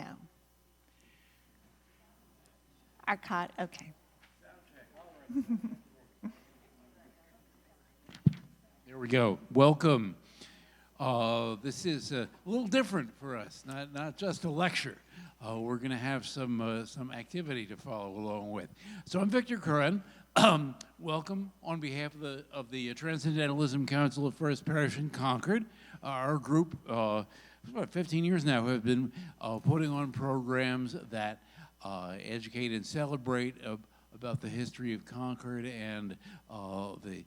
No. Arcot, okay. There we go. Welcome. This is a little different for us, not just a lecture. We're going to have some activity to follow along with. So I'm Victor Curran. Welcome on behalf of the Transcendentalism Council of First Parish in Concord. Our group, for about 15 years now, have been putting on programs that educate and celebrate about the history of Concord and the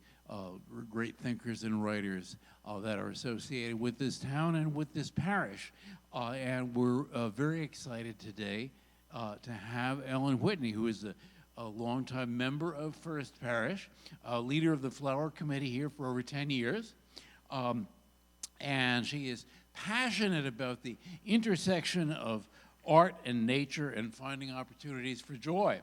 great thinkers and writers that are associated with this town and with this parish. And we're very excited today to have Ellen Whitney, who is a longtime member of First Parish, leader of the Flower Committee here for over 10 years. And she is passionate about the intersection of art and nature and finding opportunities for joy.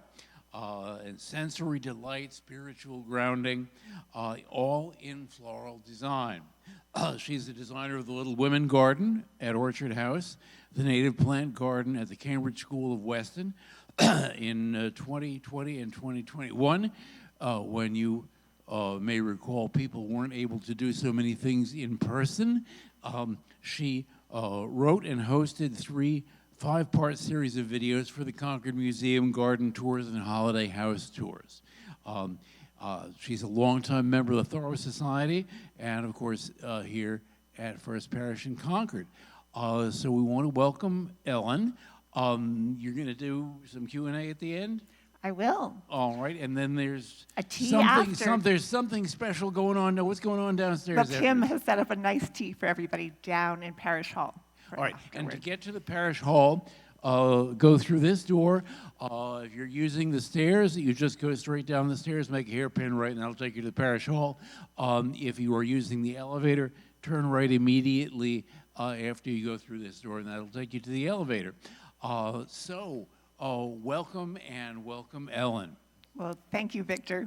And sensory delight, spiritual grounding, all in floral design. She's the designer of the Little Women Garden at Orchard House, the Native Plant Garden at the Cambridge School of Weston in 2020 and 2021, when you may recall people weren't able to do so many things in person. She wrote and hosted 3 5-part series of videos for the Concord Museum Garden Tours and Holiday House Tours. She's a longtime member of the Thoreau Society and, of course, here at First Parish in Concord. So we want to welcome Ellen. You're going to do some Q&A at the end? I will. All right, and then there's a tea after. There's something special going on. Now, what's going on downstairs? Well, Tim has set up a nice tea for everybody down in Parish Hall. All right, and to get to the Parish Hall, go through this door. If you're using the stairs, you just go straight down the stairs, make a hairpin right, and that'll take you to the Parish Hall. If you are using the elevator, turn right immediately after you go through this door, and that'll take you to the elevator. Welcome, and welcome, Ellen. Well, thank you, Victor.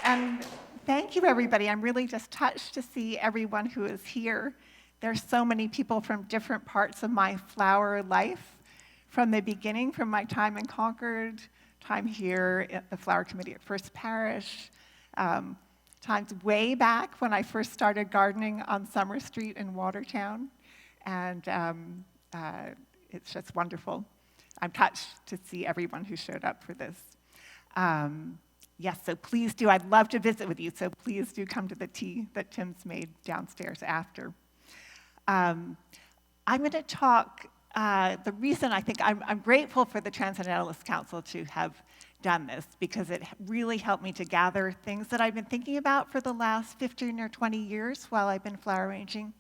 And thank you, everybody. I'm really just touched to see everyone who is here. There's so many people from different parts of my flower life, from the beginning, from my time in Concord, time here at the Flower Committee at First Parish, times way back when I first started gardening on Summer Street in Watertown. And it's just wonderful. I'm touched to see everyone who showed up for this. Yes, so please do. I'd love to visit with you, so please do come to the tea that Tim's made downstairs after. I'm going to talk, the reason I think I'm grateful for the Transcendentalist Council to have done this, because it really helped me to gather things that I've been thinking about for the last 15 or 20 years while I've been flower arranging.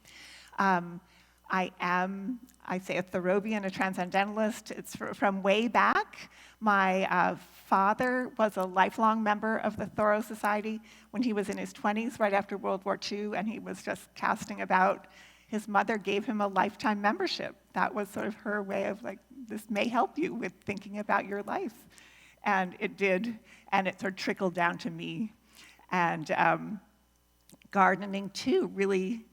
I say a Thoreauvian, a Transcendentalist. It's from way back. My father was a lifelong member of the Thoreau Society when he was in his 20s, right after World War II, and he was just casting about. His mother gave him a lifetime membership. That was sort of her way of like, this may help you with thinking about your life. And it did, and it sort of trickled down to me. And gardening, too, really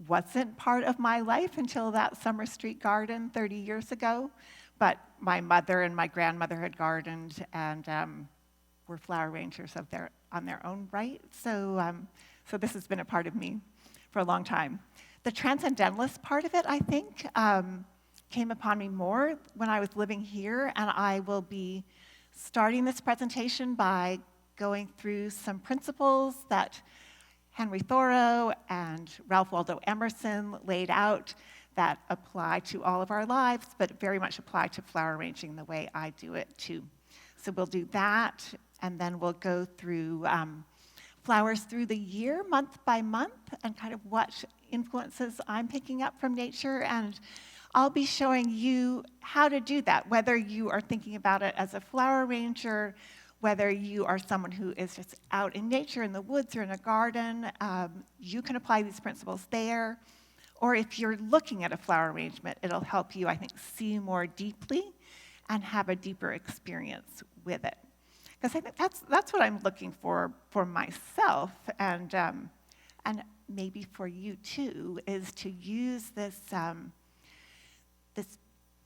wasn't part of my life until that Summer Street garden 30 years ago. But my mother and my grandmother had gardened and were flower arrangers on their own right. So this has been a part of me for a long time. The Transcendentalist part of it, I think, came upon me more when I was living here, and I will be starting this presentation by going through some principles that Henry Thoreau and Ralph Waldo Emerson laid out that apply to all of our lives, but very much apply to flower arranging the way I do it too. So we'll do that, and then we'll go through flowers through the year, month by month, and kind of what influences I'm picking up from nature. And I'll be showing you how to do that, whether you are thinking about it as a flower arranger, whether you are someone who is just out in nature, in the woods or in a garden. You can apply these principles there. Or if you're looking at a flower arrangement, it'll help you, I think, see more deeply and have a deeper experience with it. Because I think that's what I'm looking for myself. And maybe for you too, is to use this, this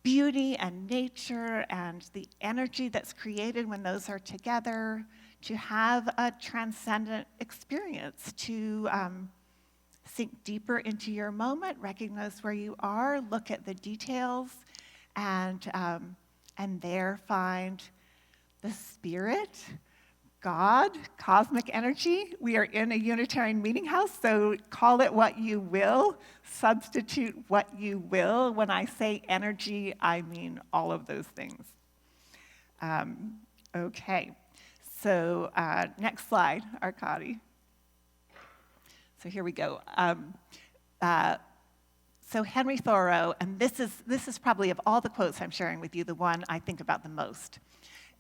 beauty and nature and the energy that's created when those are together to have a transcendent experience, to sink deeper into your moment, recognize where you are, look at the details, and there find the spirit, God, cosmic energy. We are in a Unitarian meeting house, so call it what you will, substitute what you will. When I say energy, I mean all of those things. Okay, so next slide, Arkady. So here we go. So Henry Thoreau, and this is probably of all the quotes I'm sharing with you, the one I think about the most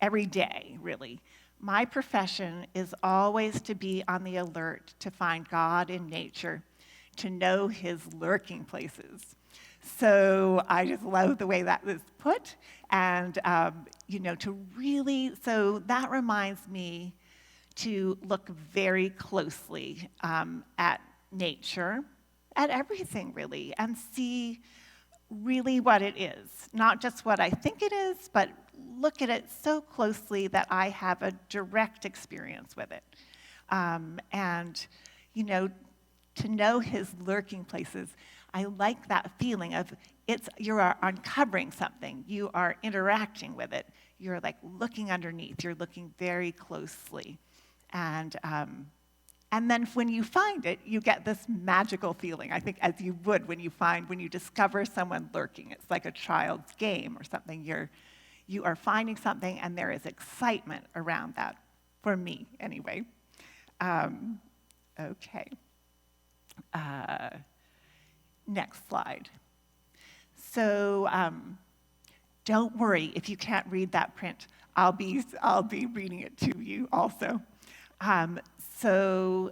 every day, really. My profession is always to be on the alert to find God in nature, to know his lurking places. So I just love the way that was put, and to really, so that reminds me to look very closely at nature, at everything really, and see really what it is, not just what I think it is, but look at it so closely that I have a direct experience with it. To know his lurking places, I like that feeling of you are uncovering something, you are interacting with it, you're like looking underneath, you're looking very closely. And then when you find it, you get this magical feeling, I think, as you would when you discover someone lurking. It's like a child's game or something. You are finding something, and there is excitement around that, for me, anyway. Okay. Next slide. So don't worry if you can't read that print. I'll be reading it to you also. So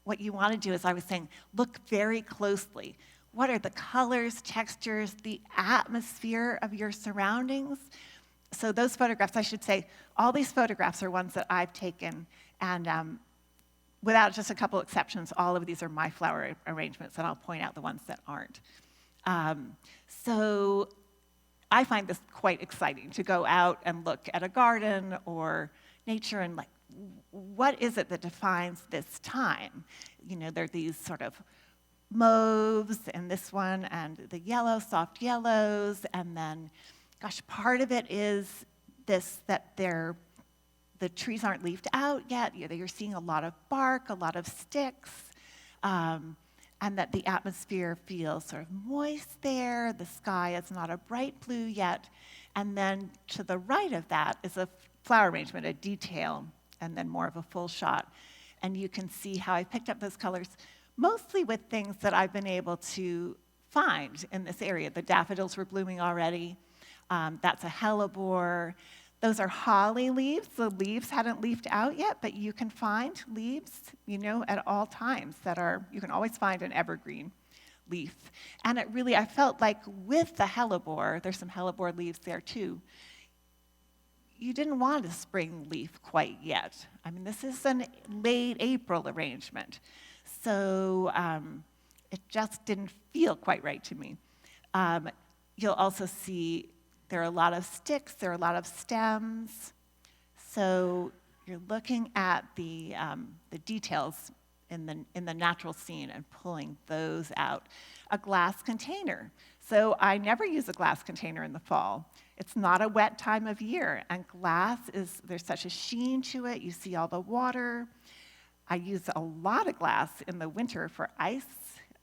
what you want to do, as I was saying, look very closely. What are the colors, textures, the atmosphere of your surroundings? So those photographs, I should say, all these photographs are ones that I've taken, and without just a couple exceptions, all of these are my flower arrangements, and I'll point out the ones that aren't. So I find this quite exciting, to go out and look at a garden or nature and like, what is it that defines this time? There are these sort of mauves in this one, and the yellow, soft yellows, and then, gosh, part of it is this, that the trees aren't leafed out yet. You're seeing a lot of bark, a lot of sticks, and that the atmosphere feels sort of moist there. The sky is not a bright blue yet. And then to the right of that is a flower arrangement, a detail, and then more of a full shot. And you can see how I picked up those colors, mostly with things that I've been able to find in this area. The daffodils were blooming already. That's a hellebore. Those are holly leaves. The leaves hadn't leafed out yet, but you can find leaves, at all times you can always find an evergreen leaf. And it really, I felt like with the hellebore, there's some hellebore leaves there too, you didn't want a spring leaf quite yet. I mean, this is a late April arrangement. So it just didn't feel quite right to me. You'll also see there are a lot of sticks, there are a lot of stems. So you're looking at the details in the natural scene and pulling those out. A glass container. So I never use a glass container in the fall. It's not a wet time of year, and there's such a sheen to it. You see all the water. I use a lot of glass in the winter for ice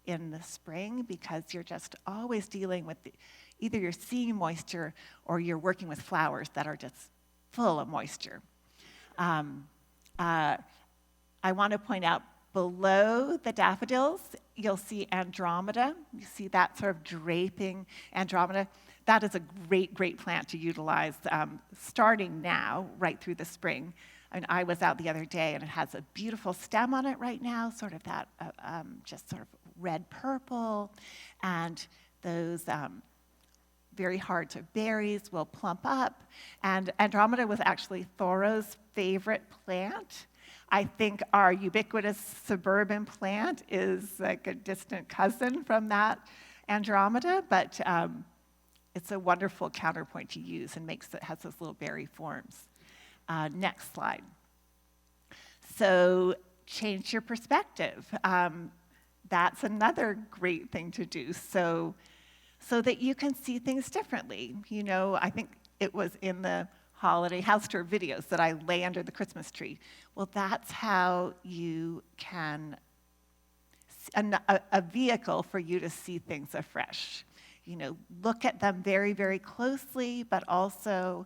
in the spring, because you're just always dealing with either you're seeing moisture or you're working with flowers that are just full of moisture. I want to point out below the daffodils, you'll see Andromeda. You see that sort of draping Andromeda. That is a great, great plant to utilize starting now, right through the spring. I was out the other day, and it has a beautiful stem on it right now, sort of that just sort of red-purple, and those very hard to berries will plump up. And Andromeda was actually Thoreau's favorite plant. I think our ubiquitous suburban plant is like a distant cousin from that Andromeda, but it's a wonderful counterpoint to use and has those little berry forms. Next slide. So change your perspective. That's another great thing to do so that you can see things differently. You know, I think it was in the holiday house tour videos that I lay under the Christmas tree. Well, that's how you can, a vehicle for you to see things afresh. You know, look at them very, very closely, but also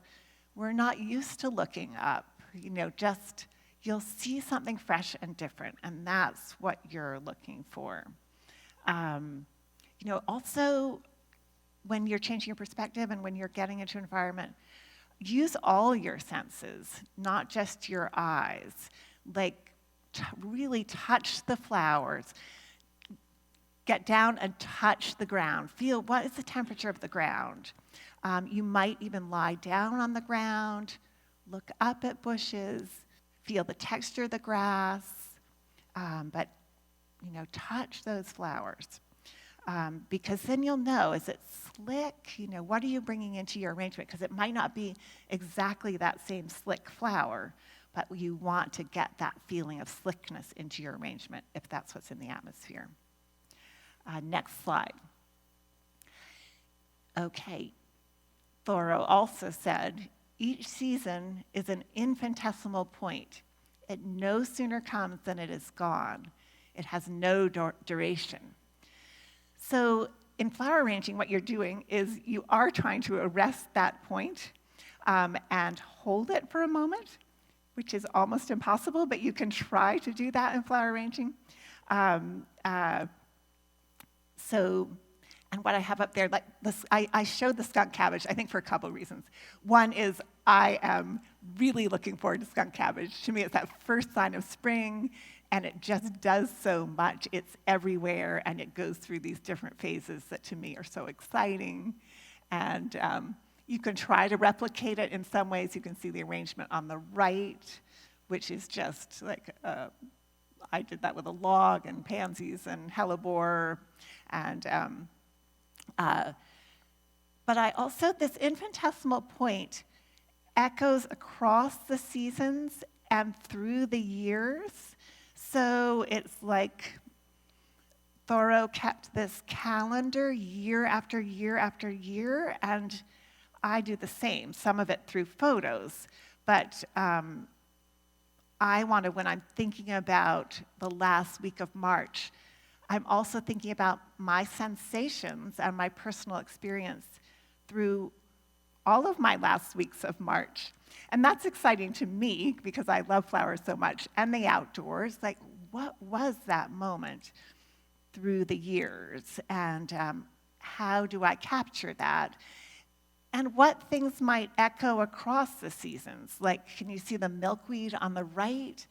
we're not used to looking up. You know, just you'll see something fresh and different, and that's what you're looking for. You know, also, when you're changing your perspective and when you're getting into an environment, use all your senses, not just your eyes. Like, really touch the flowers. Get down and touch the ground. Feel what is the temperature of the ground. You might even lie down on the ground, look up at bushes, feel the texture of the grass, but you know, touch those flowers. Because then you'll know, is it slick? You know, what are you bringing into your arrangement? Because it might not be exactly that same slick flower, but you want to get that feeling of slickness into your arrangement if that's what's in the atmosphere. Next slide. Okay, Thoreau also said, each season is an infinitesimal point. It no sooner comes than it is gone. It has no duration. So in flower arranging, what you're doing is you are trying to arrest that point and hold it for a moment, which is almost impossible, but you can try to do that in flower arranging. And what I have up there, like this, I showed the skunk cabbage, I think for a couple of reasons. One is I am really looking forward to skunk cabbage. To me, it's that first sign of spring, and it just does so much. It's everywhere, and it goes through these different phases that to me are so exciting. And you can try to replicate it in some ways. You can see the arrangement on the right, which is just like, I did that with a log and pansies and hellebore. And but I also, this infinitesimal point echoes across the seasons and through the years. So it's like Thoreau kept this calendar year after year after year, and I do the same, some of it through photos. But I want to, when I'm thinking about the last week of March, I'm also thinking about my sensations and my personal experience through all of my last weeks of March. And that's exciting to me because I love flowers so much and the outdoors. Like, what was that moment through the years? And how do I capture that? And what things might echo across the seasons? Like, can you see the milkweed on the right?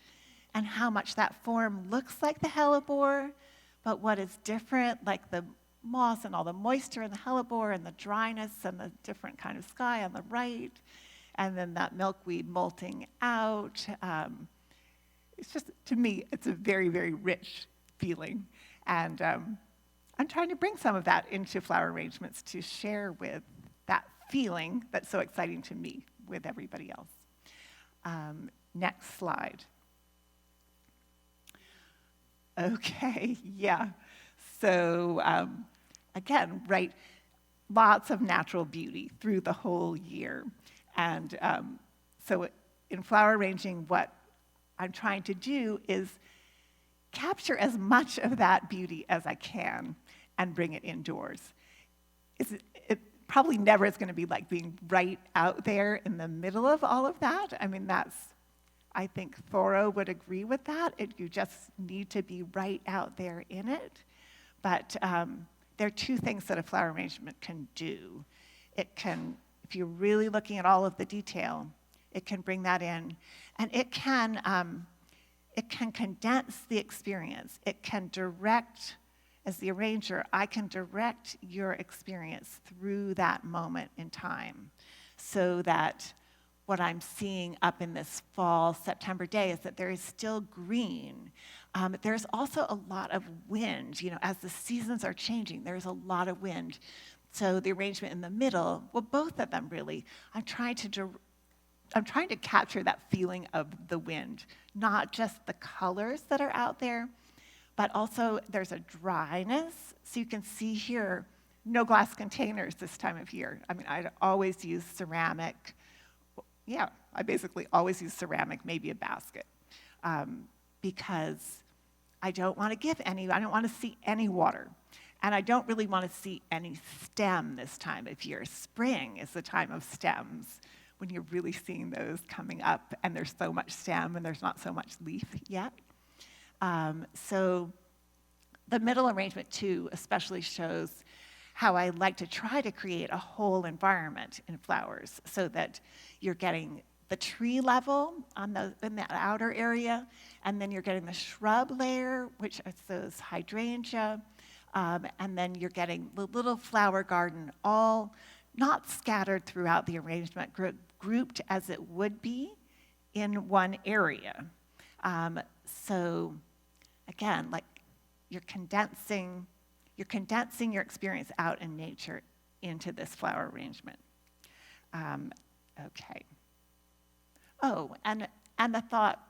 And how much that form looks like the hellebore, but what is different, like the moss and all the moisture in the hellebore and the dryness and the different kind of sky on the right, and then that milkweed molting out. It's just, to me, it's a very, very rich feeling. And I'm trying to bring some of that into flower arrangements to share with that feeling that's so exciting to me with everybody else. Next slide. Okay, yeah. So again, right, lots of natural beauty through the whole year. And so in flower arranging, what I'm trying to do is capture as much of that beauty as I can and bring it indoors. It probably never is going to be like being right out there in the middle of all of that. I mean, I think Thoreau would agree with that. You just need to be right out there in it. But there are two things that a flower arrangement can do. It can, if you're really looking at all of the detail, it can bring that in. And it can condense the experience. It can direct, as the arranger, I can direct your experience through that moment in time so that what I'm seeing up in this fall, September day is that there is still green. There's also a lot of wind. As the seasons are changing, there's a lot of wind. So the arrangement in the middle, well, both of them really, I'm trying to capture that feeling of the wind, not just the colors that are out there, but also there's a dryness. So you can see here, no glass containers this time of year. I'd always use ceramic. Yeah, I basically always use ceramic, maybe a basket, because I don't want to see any water. And I don't really want to see any stem this time of year. Spring is the time of stems, when you're really seeing those coming up, and there's so much stem and there's not so much leaf yet. So the middle arrangement too especially shows how I like to try to create a whole environment in flowers so that you're getting the tree level in that outer area, and then you're getting the shrub layer, which is those hydrangea, and then you're getting the little flower garden, all not scattered throughout the arrangement, grouped as it would be in one area. So again, like you're condensing your experience out in nature into this flower arrangement. Okay. Oh, and the thought,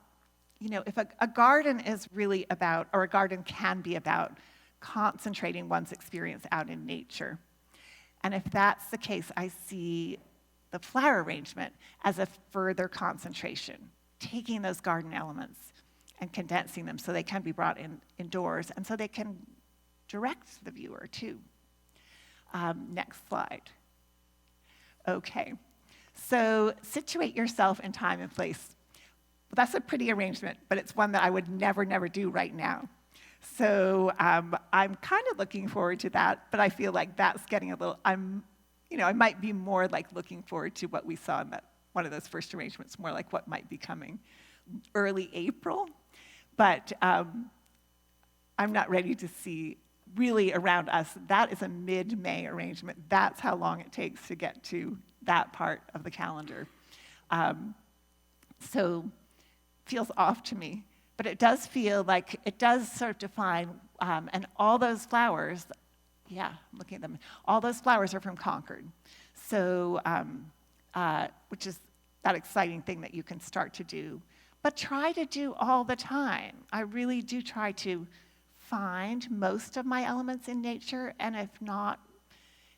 if a garden is really about, or a garden can be about concentrating one's experience out in nature. And if that's the case, I see the flower arrangement as a further concentration, taking those garden elements and condensing them so they can be brought indoors, and so they can direct the viewer too. Next slide. Okay, so situate yourself in time and place. Well, that's a pretty arrangement, but it's one that I would never do right now. So I'm kind of looking forward to that, but I feel like that's getting a little, I might be more like looking forward to what we saw in one of those first arrangements, more like what might be coming early April. But I'm not ready to see really around us. That is a mid-May arrangement. That's how long it takes to get to that part of the calendar. So feels off to me. But it does feel like it does sort of define, and all those flowers, yeah, I'm looking at them, all those flowers are from Concord. So, which is that exciting thing that you can start to do. But try to do all the time. I really do try to find most of my elements in nature, and if not,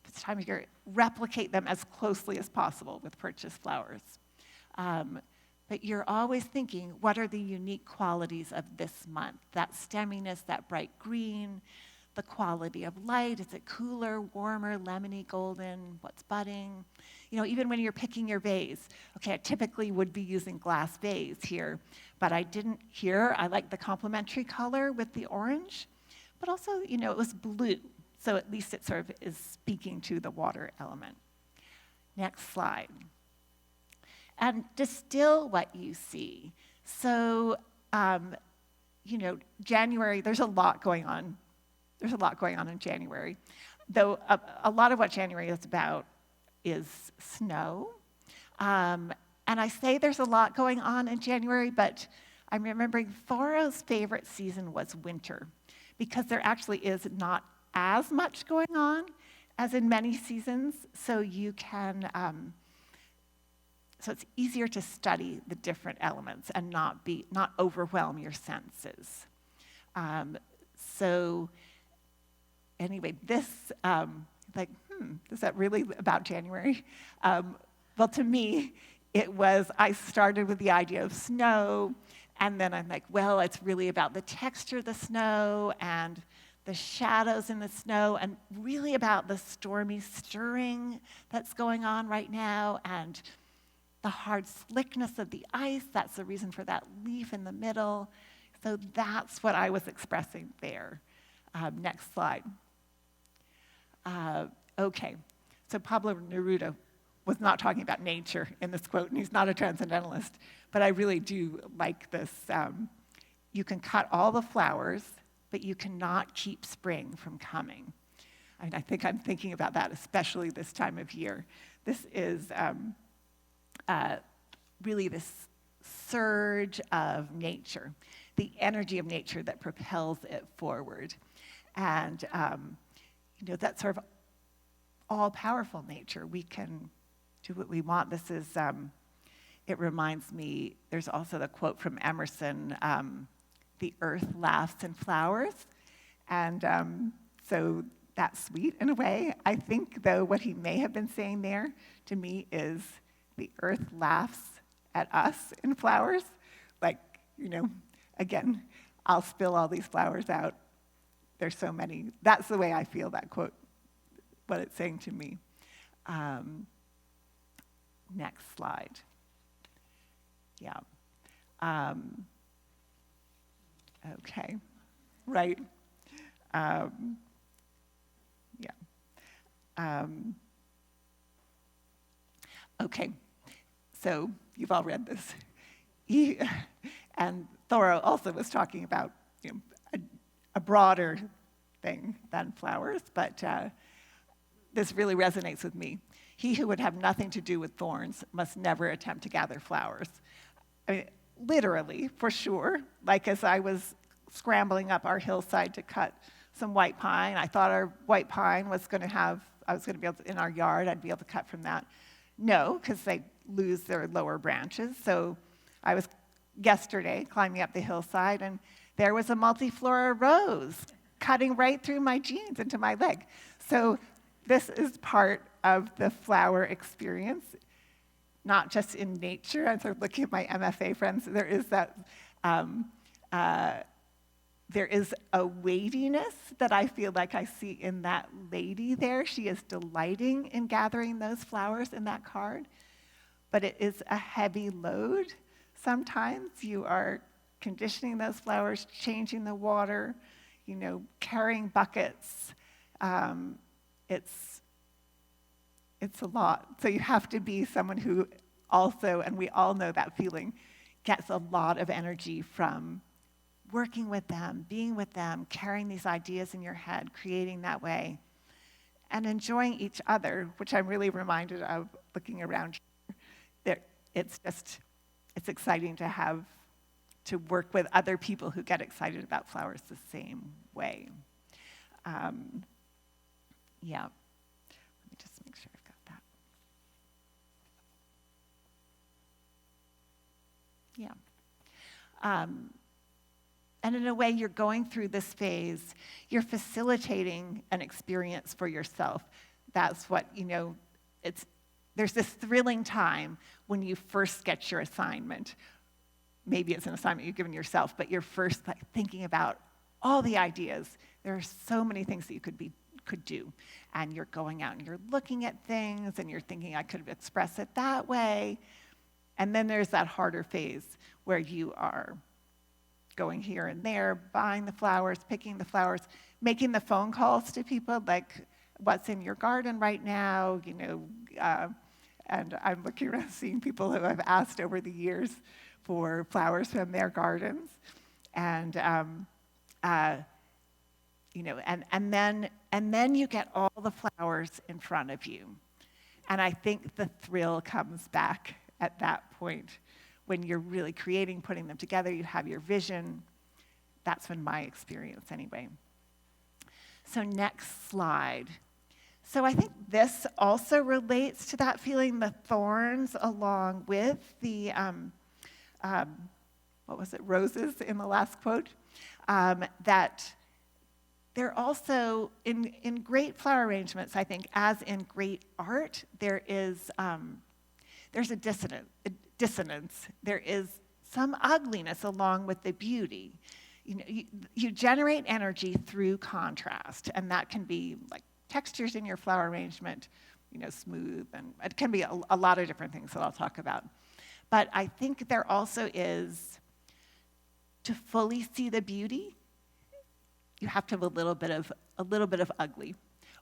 if it's time of year, replicate them as closely as possible with purchased flowers. But you're always thinking, what are the unique qualities of this month? That stemminess, that bright green, the quality of light. Is it cooler, warmer, lemony, golden? What's budding? Even when you're picking your vase. Okay, I typically would be using glass vase here, but I didn't here. I like the complementary color with the orange, but also, it was blue. So at least it sort of is speaking to the water element. Next slide. And distill what you see. So, January, there's a lot going on. There's a lot going on in January. Though a lot of what January is about is snow. And I say there's a lot going on in January, but I'm remembering Thoreau's favorite season was winter, because there actually is not as much going on as in many seasons, so you can, so it's easier to study the different elements and not overwhelm your senses. So anyway, this, is that really about January? Well, to me, I started with the idea of snow, and then I'm like, well, it's really about the texture of the snow and the shadows in the snow, and really about the stormy stirring that's going on right now, and the hard slickness of the ice. That's the reason for that leaf in the middle. So that's what I was expressing there. Next slide. Okay, so Pablo Neruda was not talking about nature in this quote, and he's not a transcendentalist, but I really do like this. You can cut all the flowers, but you cannot keep spring from coming. I think I'm thinking about that, especially this time of year. This is really this surge of nature, the energy of nature that propels it forward. And, that sort of all-powerful nature. We can do what we want. This is, it reminds me, there's also the quote from Emerson, the earth laughs in flowers. And so that's sweet in a way. I think, though, what he may have been saying there to me is the earth laughs at us in flowers. Like, again, I'll spill all these flowers out. There's so many. That's the way I feel that quote, what it's saying to me. Next slide. Yeah. Okay. Right. Yeah. Okay. So you've all read this. And Thoreau also was talking about a broader thing than flowers, but this really resonates with me. He who would have nothing to do with thorns must never attempt to gather flowers. I mean, literally, for sure. Like as I was scrambling up our hillside to cut some white pine, I thought our white pine was going to have, I was going to be able to, in our yard, I'd be able to cut from that. No, because they lose their lower branches. So I was yesterday climbing up the hillside, and there was a multiflora rose cutting right through my jeans into my leg. So this is part of the flower experience, not just in nature. I'm sort of looking at my MFA friends. There is that, there is a weightiness that I feel like I see in that lady there. She is delighting in gathering those flowers in that card, but it is a heavy load. Sometimes you are conditioning those flowers, changing the water, carrying buckets. It's a lot. So you have to be someone who also, and we all know that feeling, gets a lot of energy from working with them, being with them, carrying these ideas in your head, creating that way, and enjoying each other, which I'm really reminded of looking around here. It's exciting to work with other people who get excited about flowers the same way. Yeah. Let me just make sure I've got that. Yeah. And in a way, you're going through this phase, you're facilitating an experience for yourself. That's what, there's this thrilling time when you first get your assignment. Maybe it's an assignment you've given yourself, but you're first thinking about all the ideas. There are so many things that you could do. And you're going out and you're looking at things and you're thinking, I could express it that way. And then there's that harder phase where you are going here and there, buying the flowers, picking the flowers, making the phone calls to people like, what's in your garden right now, and I'm looking around seeing people who I've asked over the years for flowers from their gardens. And, and then you get all the flowers in front of you. And I think the thrill comes back at that point when you're really creating, putting them together, you have your vision. That's been my experience anyway. So next slide. So I think this also relates to that feeling, the thorns, along with the, roses in the last quote, that they're also, in great flower arrangements, I think, as in great art, there's a dissonance. There is some ugliness along with the beauty. You generate energy through contrast, and that can be like textures in your flower arrangement, smooth, and it can be a lot of different things that I'll talk about. But I think there also is, to fully see the beauty, you have to have a little bit of ugly,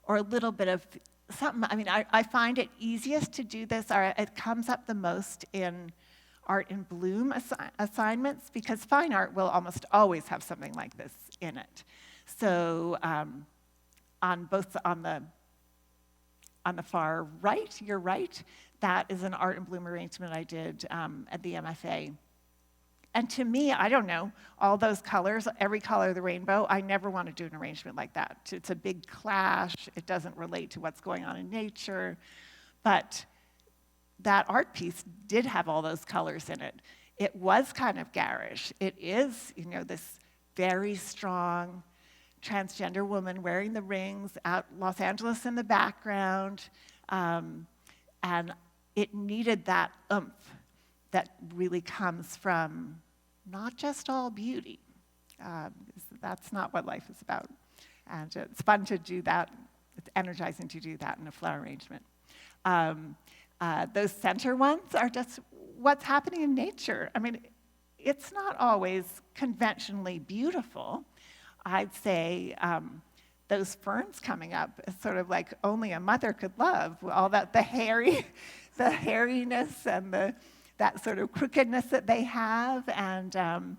or a little bit of something. I mean, I find it easiest to do this, or it comes up the most in art in bloom assignments, because fine art will almost always have something like this in it. So on on the far right, your right, that is an art and bloom arrangement I did at the MFA. And to me, I don't know, all those colors, every color of the rainbow, I never want to do an arrangement like that. It's a big clash. It doesn't relate to what's going on in nature. But that art piece did have all those colors in it. It was kind of garish. It is, this very strong transgender woman wearing the rings, out Los Angeles in the background, and it needed that oomph that really comes from not just all beauty. That's not what life is about. And it's fun to do that. It's energizing to do that in a flower arrangement. Those center ones are just what's happening in nature. I mean, it's not always conventionally beautiful. I'd say those ferns coming up is sort of like only a mother could love. All that, the hairiness and that sort of crookedness that they have. And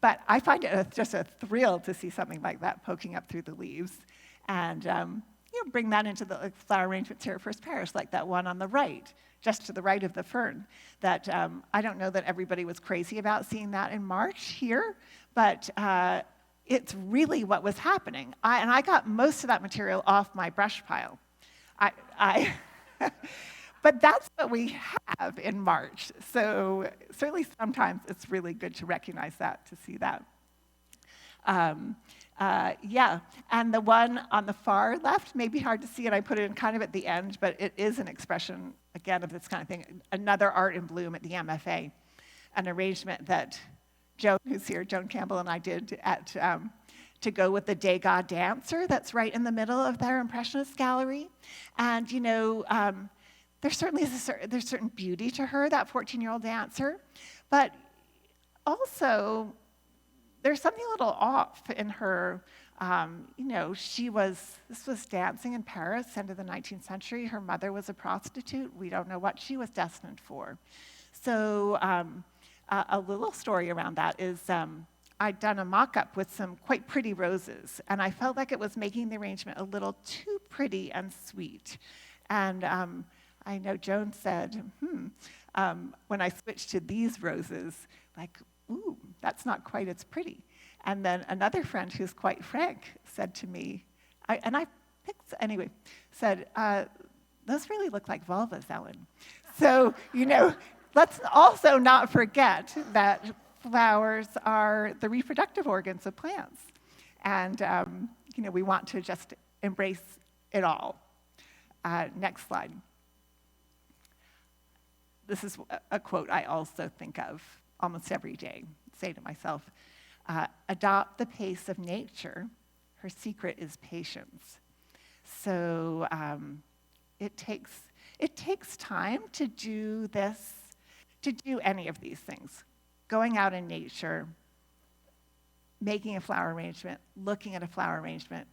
but I find it just a thrill to see something like that poking up through the leaves. And bring that into the flower arrangements here at First Parish, like that one on the right, just to the right of the fern. That I don't know that everybody was crazy about seeing that in March here, but it's really what was happening. And I got most of that material off my brush pile. But that's what we have in March. So certainly sometimes it's really good to recognize that, to see that. And the one on the far left may be hard to see, and I put it in kind of at the end, but it is an expression, again, of this kind of thing. Another art in bloom at the MFA, an arrangement that Joan, who's here, Joan Campbell and I did at to go with the Degas Dancer that's right in the middle of their Impressionist gallery. And, there certainly is there's certain beauty to her, that 14-year-old dancer, but also there's something a little off in her. This was dancing in Paris, end of the 19th century. Her mother was a prostitute. We don't know what she was destined for. So a little story around that is I'd done a mock-up with some quite pretty roses, and I felt like it was making the arrangement a little too pretty and sweet. And I know Joan said, when I switched to these roses, like, ooh, that's not quite as pretty. And then another friend who's quite frank said to me, said, those really look like vulvas, Ellen. So, let's also not forget that flowers are the reproductive organs of plants. And, we want to just embrace it all. Next slide. This is a quote I also think of almost every day. Say to myself, adopt the pace of nature. Her secret is patience. So it takes time to do this, to do any of these things. Going out in nature, making a flower arrangement, looking at a flower arrangement.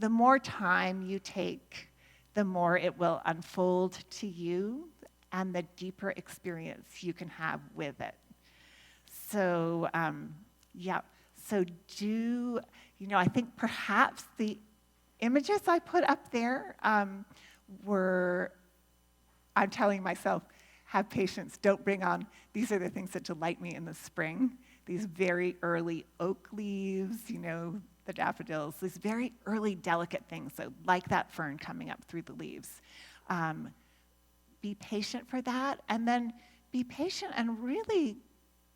The more time you take, the more it will unfold to you and the deeper experience you can have with it. So, I think perhaps the images I put up there were, I'm telling myself, have patience, don't bring on, these are the things that delight me in the spring, these very early oak leaves, the daffodils, these very early delicate things, so like that fern coming up through the leaves. Be patient for that, and then be patient and really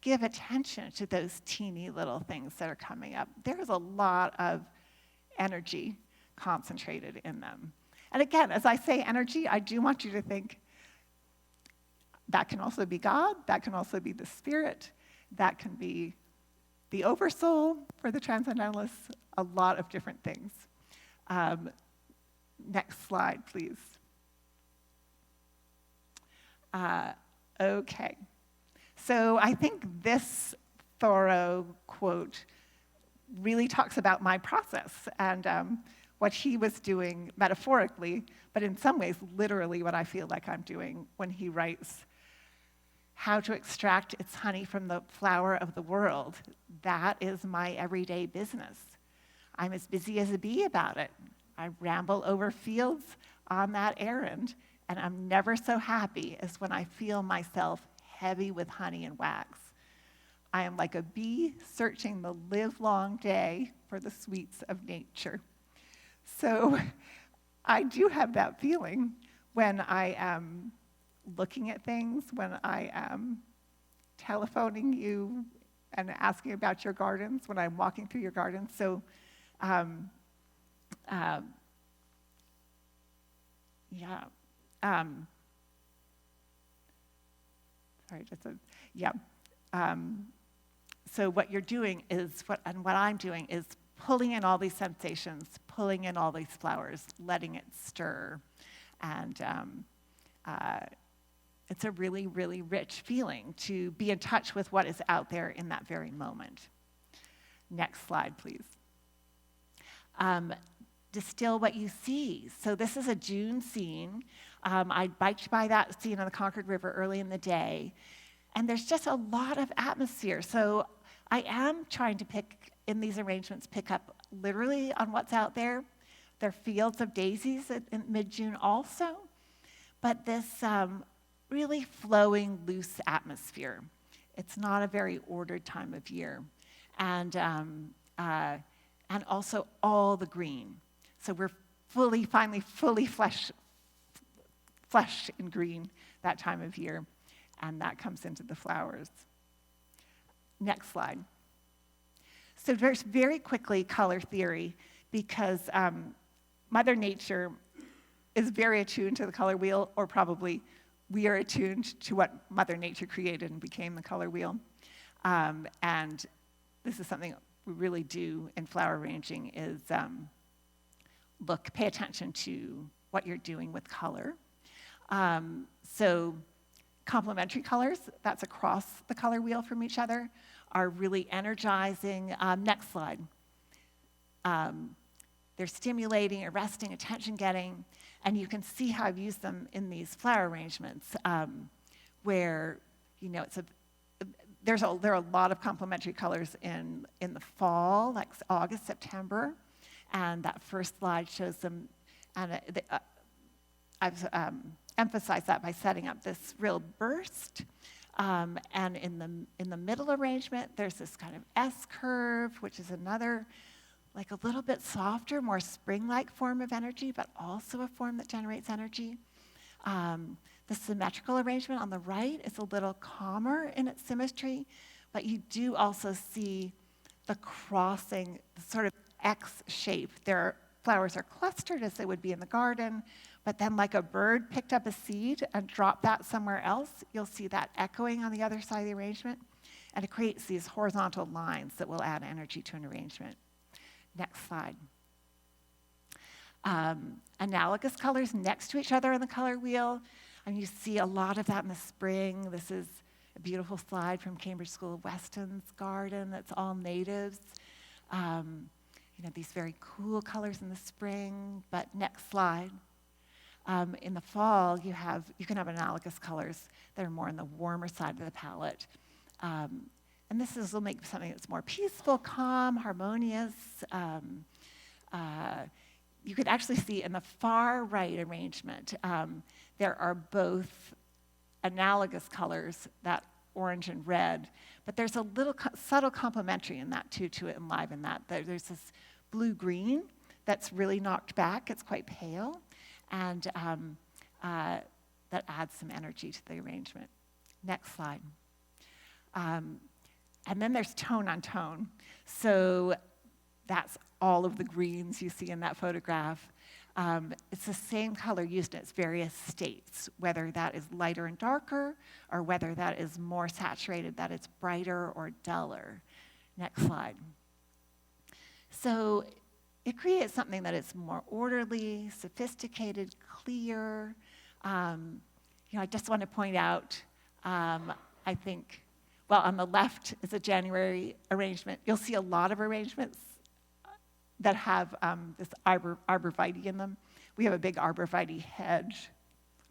give attention to those teeny little things that are coming up. There's a lot of energy concentrated in them. And again, as I say energy, I do want you to think that can also be God, that can also be the Spirit, that can be the Oversoul for the Transcendentalists, a lot of different things. Next slide, please. Okay. So I think this Thoreau quote really talks about my process and what he was doing metaphorically, but in some ways literally what I feel like I'm doing when he writes, how to extract its honey from the flower of the world. That is my everyday business. I'm as busy as a bee about it. I ramble over fields. on that errand, and I'm never so happy as when I feel myself heavy with honey and wax. I am like a bee searching the livelong day for the sweets of nature. So I do have that feeling when I am looking at things, when I am telephoning you and asking about your gardens, when I'm walking through your gardens. So, yeah. Sorry, just a, yeah. So what you're doing is, what I'm doing is pulling in all these sensations, pulling in all these flowers, letting it stir. And it's a really, really rich feeling to be in touch with what is out there in that very moment. Next slide, please. Distill what you see. So this is a June scene. I biked by that scene on the Concord River early in the day, and there's just a lot of atmosphere. So I am trying to in these arrangements, pick up literally on what's out there. There are fields of daisies in mid-June also, but this really flowing, loose atmosphere. It's not a very ordered time of year. And also all the green. So we're finally fully flesh in green that time of year, and that comes into the flowers. Next slide. So there's very quickly color theory, because Mother Nature is very attuned to the color wheel, or probably we are attuned to what Mother Nature created and became the color wheel. And this is something we really do in flower arranging is pay attention to what you're doing with color. So complementary colors, that's across the color wheel from each other, are really energizing. Next slide. They're stimulating, arresting, attention-getting, and you can see how I've used them in these flower arrangements where, there are a lot of complementary colors in the fall, like August, September, and that first slide shows them, and I've emphasized that by setting up this real burst. And in the middle arrangement, there's this kind of S curve, which is another, like a little bit softer, more spring-like form of energy, but also a form that generates energy. The symmetrical arrangement on the right is a little calmer in its symmetry, but you do also see the crossing, the sort of X shape. Their flowers are clustered as they would be in the garden, but then like a bird picked up a seed and dropped that somewhere else, you'll see that echoing on the other side of the arrangement, and it creates these horizontal lines that will add energy to an arrangement. Next slide. Analogous colors next to each other on the color wheel, and you see a lot of that in the spring. This is a beautiful slide from Cambridge School of Weston's garden that's all natives. These very cool colors in the spring, but next slide. In the fall, you can have analogous colors that are more on the warmer side of the palette. And this will make something that's more peaceful, calm, harmonious. You could actually see in the far right arrangement, there are both analogous colors, that orange and red, but there's a little subtle complementary in that too, to enliven that. There's this blue-green that's really knocked back. It's quite pale, and that adds some energy to the arrangement. Next slide. And then there's tone on tone. So that's all of the greens you see in that photograph. It's the same color used in its various states, whether that is lighter and darker, or whether that is more saturated, that it's brighter or duller. Next slide. So it creates something that is more orderly, sophisticated, clear. I just want to point out, I think, on the left is a January arrangement. You'll see a lot of arrangements that have this arborvitae in them. We have a big arborvitae hedge.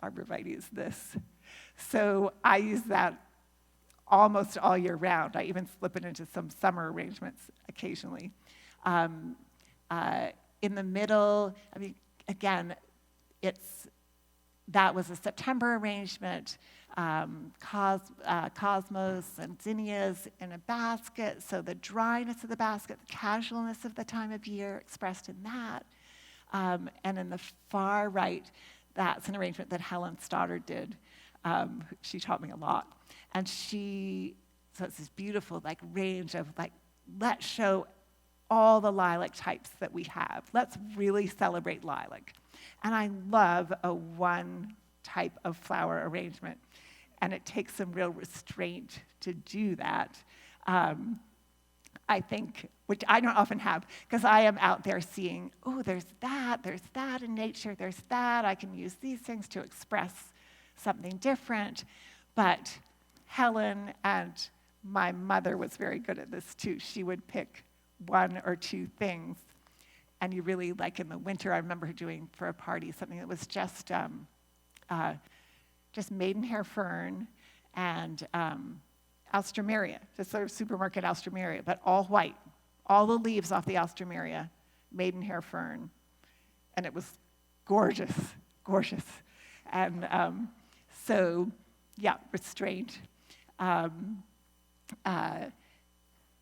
Arborvitae is this. So I use that almost all year round. I even slip it into some summer arrangements occasionally. In the middle, again, that was a September arrangement. Cosmos and zinnias in a basket, so the dryness of the basket, the casualness of the time of year expressed in that. And in the far right, that's an arrangement that Helen Stoddard did. She taught me a lot. And so it's this beautiful range of let's show all the lilac types that we have. Let's really celebrate lilac. And I love a one type of flower arrangement. And it takes some real restraint to do that. I think, which I don't often have, because I am out there seeing, oh, there's that in nature, there's that. I can use these things to express something different. But Helen and my mother was very good at this too. She would pick one or two things. And you really, in the winter, I remember doing for a party something that was just maidenhair fern and alstroemeria, just sort of supermarket alstroemeria, but all white. All the leaves off the alstroemeria, maidenhair fern. And it was gorgeous, gorgeous. And restraint.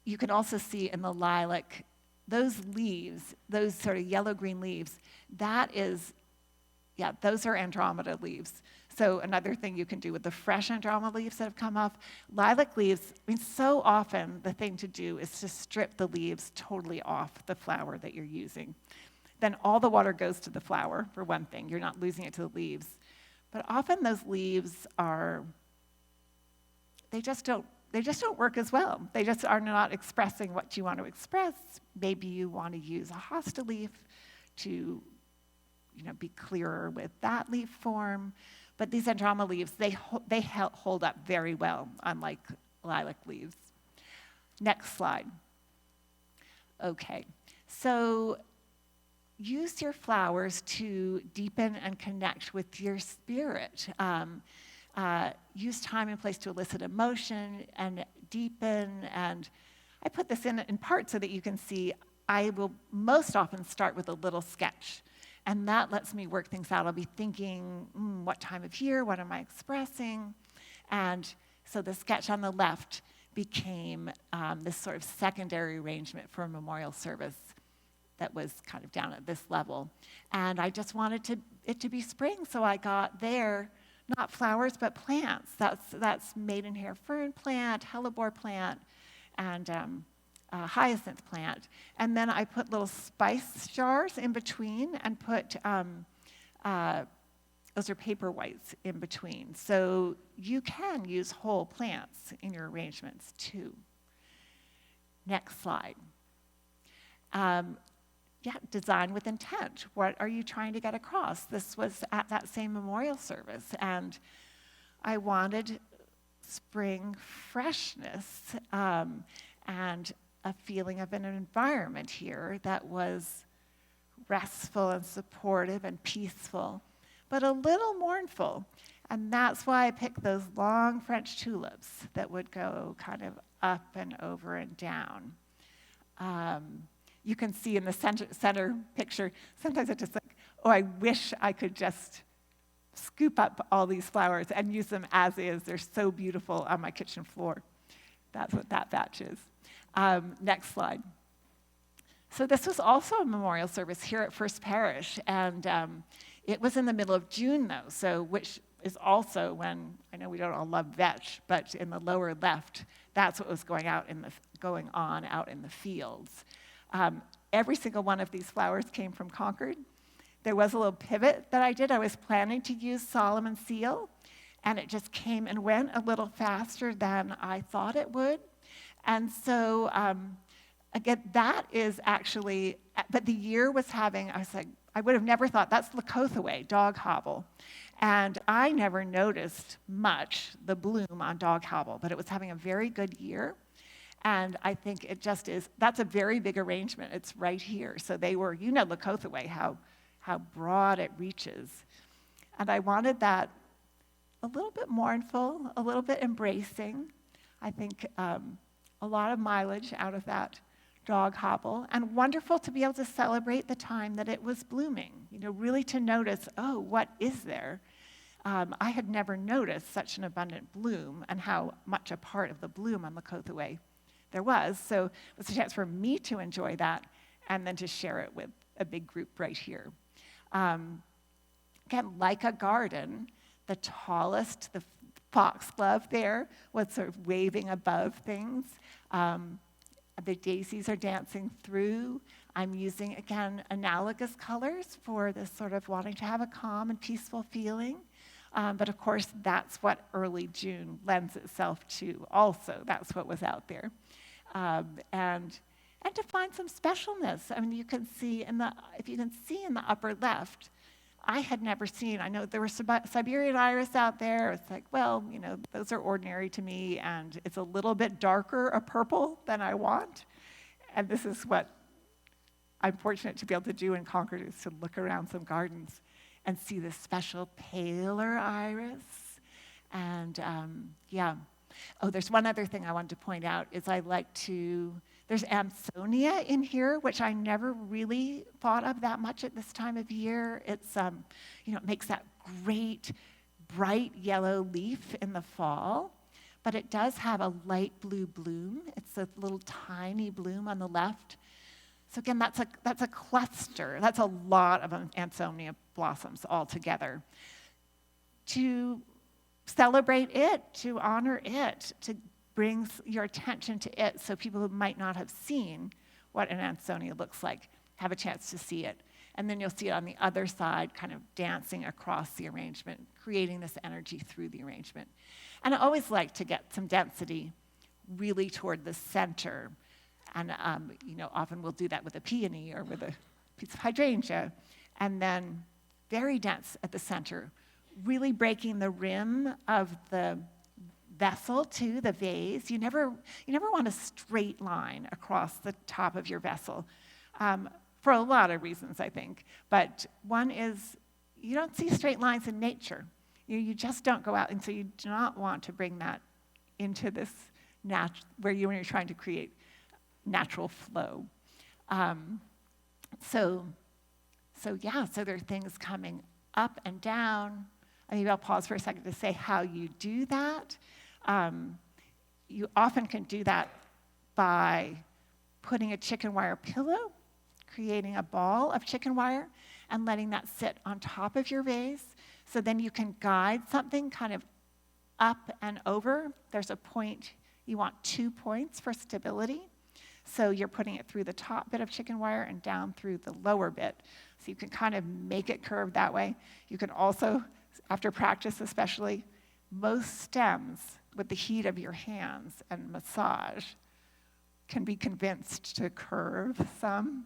You can also see in the lilac, those leaves, those sort of yellow-green leaves, those are Andromeda leaves. So another thing you can do with the fresh Andromeda leaves that have come off, lilac leaves, so often the thing to do is to strip the leaves totally off the flower that you're using. Then all the water goes to the flower, for one thing. You're not losing it to the leaves. But often those leaves they just don't work as well. They just are not expressing what you want to express. Maybe you want to use a hosta leaf to be clearer with that leaf form. But these Andromeda leaves, they hold up very well, unlike lilac leaves. Next slide. Okay, so use your flowers to deepen and connect with your spirit. Use time and place to elicit emotion and deepen. And I put this in part so that you can see I will most often start with a little sketch. And that lets me work things out. I'll be thinking, what time of year, what am I expressing? And so the sketch on the left became this sort of secondary arrangement for a memorial service that was kind of down at this level. And I just wanted it to be spring, so I got there, not flowers, but plants. That's maidenhair fern plant, hellebore plant, and hyacinth plant. And then I put little spice jars in between and put, those are paper whites in between. So you can use whole plants in your arrangements too. Next slide. Design with intent. What are you trying to get across? This was at that same memorial service, and I wanted spring freshness and a feeling of an environment here that was restful and supportive and peaceful, but a little mournful. And that's why I picked those long French tulips that would go kind of up and over and down. You can see in the center picture, sometimes it's just like, oh, I wish I could just scoop up all these flowers and use them as is. They're so beautiful on my kitchen floor. That's what that batch is. Next slide. So this was also a memorial service here at First Parish, and it was in the middle of June, though, so which is also when, I know we don't all love vetch, but in the lower left, that's what was going on out in the fields. Every single one of these flowers came from Concord. There was a little pivot that I did. I was planning to use Solomon seal, and it just came and went a little faster than I thought it would. And so, again, that is actually, but the year was having, I was like, I would have never thought, that's Lakothaway, dog hobble. And I never noticed much the bloom on dog hobble, but it was having a very good year. And I think it just is, that's a very big arrangement. It's right here. So they were, Lakothaway, how broad it reaches. And I wanted that a little bit mournful, a little bit embracing. I think a lot of mileage out of that dog hobble, and wonderful to be able to celebrate the time that it was blooming, really to notice, oh, what is there? I had never noticed such an abundant bloom and how much a part of the bloom on Lakotha there was. So it was a chance for me to enjoy that and then to share it with a big group right here. Again, like a garden, the tallest, the foxglove there was sort of waving above things. The daisies are dancing through. I'm using, again, analogous colors for this sort of wanting to have a calm and peaceful feeling. But of course, that's what early June lends itself to also. That's what was out there. And to find some specialness. I mean, you can see if you can see in the upper left, I had never seen, I know there were Siberian iris out there. It's like, well, those are ordinary to me, and it's a little bit darker a purple than I want. And this is what I'm fortunate to be able to do in Concord, is to look around some gardens and see this special paler iris. And oh, there's one other thing I wanted to point out is there's Amsonia in here, which I never really thought of that much at this time of year. It's, it makes that great bright yellow leaf in the fall, but it does have a light blue bloom. It's a little tiny bloom on the left. So again, that's a cluster. That's a lot of Amsonia blossoms all together. To celebrate it, to honor it, to bring your attention to it so people who might not have seen what an Amsonia looks like have a chance to see it. And then you'll see it on the other side, kind of dancing across the arrangement, creating this energy through the arrangement. And I always like to get some density really toward the center. And often we'll do that with a peony or with a piece of hydrangea. And then very dense at the center, really breaking the rim of the vessel to the vase. You never want a straight line across the top of your vessel, for a lot of reasons, I think. But one is you don't see straight lines in nature. You just don't go out, and so you do not want to bring that into this when you're trying to create natural flow. So there are things coming up and down. Maybe I'll pause for a second to say how you do that. You often can do that by putting a chicken wire pillow, creating a ball of chicken wire, and letting that sit on top of your vase. So then you can guide something kind of up and over. There's a point, you want 2 points for stability. So you're putting it through the top bit of chicken wire and down through the lower bit. So you can kind of make it curve that way. You can also, after practice especially, most stems with the heat of your hands and massage can be convinced to curve some.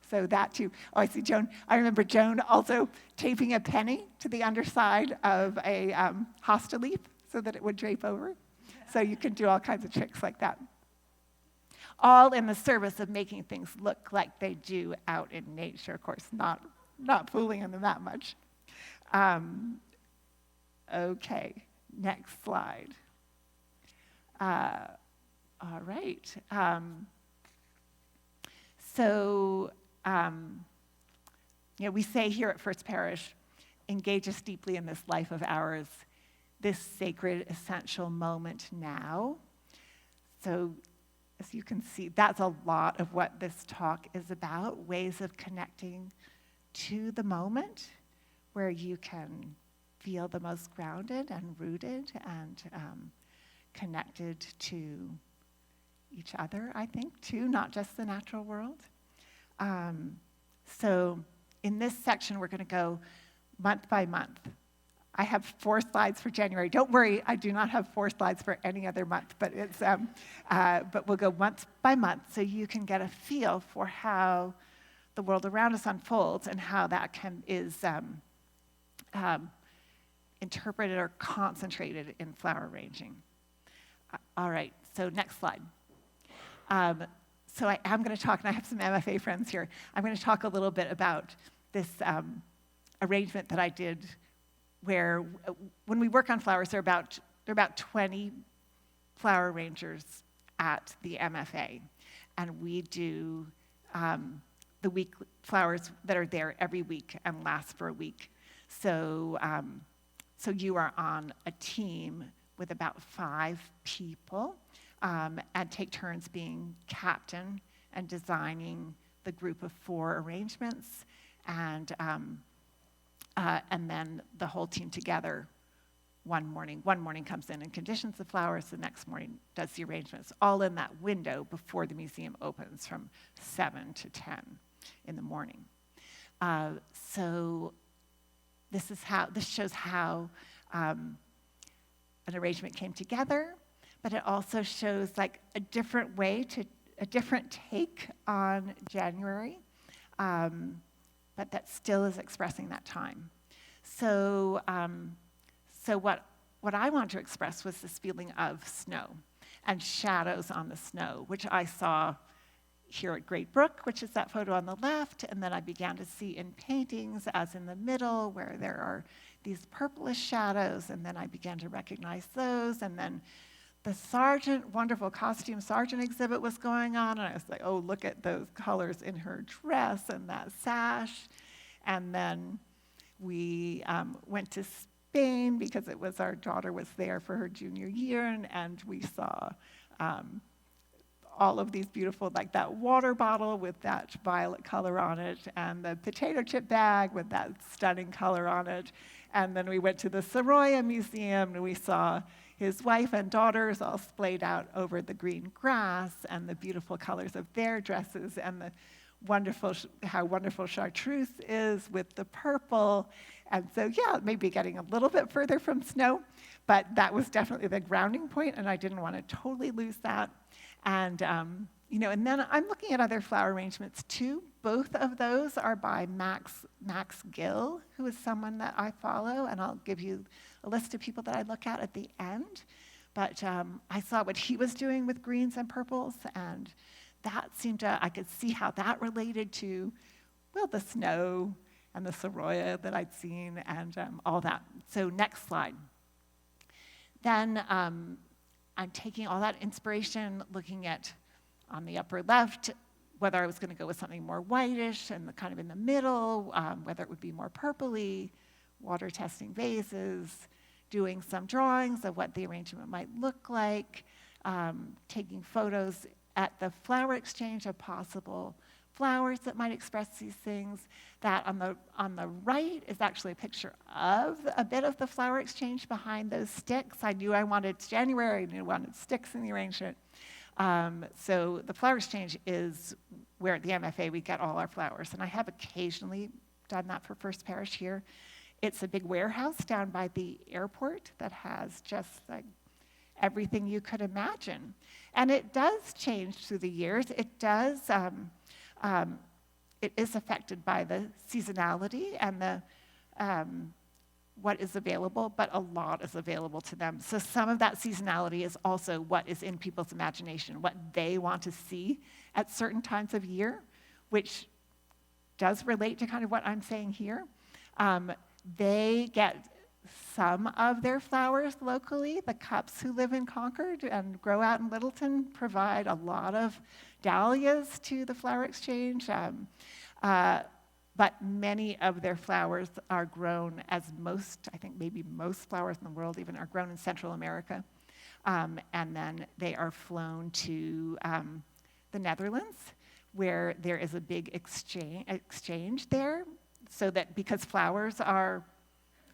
So that too. Oh, I see Joan. I remember Joan also taping a penny to the underside of a hosta leaf so that it would drape over. So you can do all kinds of tricks like that. All in the service of making things look like they do out in nature. Of course, not fooling them that much. Okay, next slide. All right. We say here at First Parish, engage us deeply in this life of ours, this sacred, essential moment now. So, as you can see, that's a lot of what this talk is about, ways of connecting to the moment where you can feel the most grounded and rooted and connected to each other, I think, too, not just the natural world. So in this section, we're going to go month by month. I have 4 slides for January. Don't worry, I do not have 4 slides for any other month, but but we'll go month by month so you can get a feel for how the world around us unfolds and how that is interpreted or concentrated in flower arranging. All right, so next slide. So I am going to talk, and I have some MFA friends here. I'm going to talk a little bit about this arrangement that I did where when we work on flowers, there are about 20 flower arrangers at the MFA. and we do the week flowers that are there every week and last for a week. So, so you are on a team with about 5 people, and take turns being captain and designing the group of 4 arrangements, and then the whole team together one morning. One morning comes in and conditions the flowers, the next morning does the arrangements, all in that window before the museum opens from 7 to 10 in the morning. So this shows how an arrangement came together, but it also shows like a different take on January, but that still is expressing that time. So, so what I wanted to express was this feeling of snow and shadows on the snow, which I saw here at Great Brook, which is that photo on the left, and then I began to see in paintings as in the middle where there are these purplish shadows, and then I began to recognize those, and then the wonderful costume sergeant exhibit was going on, and I was like, oh, look at those colors in her dress and that sash. And then we went to Spain because our daughter was there for her junior year, and we saw all of these beautiful, like that water bottle with that violet color on it, and the potato chip bag with that stunning color on it. And then we went to the Sorolla Museum, and we saw his wife and daughters all splayed out over the green grass, and the beautiful colors of their dresses, and how wonderful chartreuse is with the purple. And so, yeah, maybe getting a little bit further from snow, but that was definitely the grounding point, and I didn't want to totally lose that. And, and then I'm looking at other flower arrangements too. Both of those are by Max Gill, who is someone that I follow, and I'll give you a list of people that I look at the end. But I saw what he was doing with greens and purples, and I could see how that related to, well, the snow and the Sorolla that I'd seen, and all that. So next slide. Then I'm taking all that inspiration, looking at, on the upper left, whether I was going to go with something more whitish and kind of in the middle, whether it would be more purpley, water testing vases, doing some drawings of what the arrangement might look like, taking photos at the flower exchange of possible flowers that might express these things. That on the right is actually a picture of a bit of the flower exchange behind those sticks. I knew I wanted January, I knew I wanted sticks in the arrangement. So the flower exchange is where at the MFA we get all our flowers, and I have occasionally done that for First Parish here. It's a big warehouse down by the airport that has just like everything you could imagine. And it does change through the years. It does, it is affected by the seasonality and the what is available, but a lot is available to them. So some of that seasonality is also what is in people's imagination, what they want to see at certain times of year, which does relate to kind of what I'm saying here. They get some of their flowers locally. The Cups who live in Concord and grow out in Littleton provide a lot of dahlias to the flower exchange. But many of their flowers are grown, as I think maybe most flowers in the world even, are grown in Central America. And then they are flown to the Netherlands, where there is a big exchange there, so that because flowers are,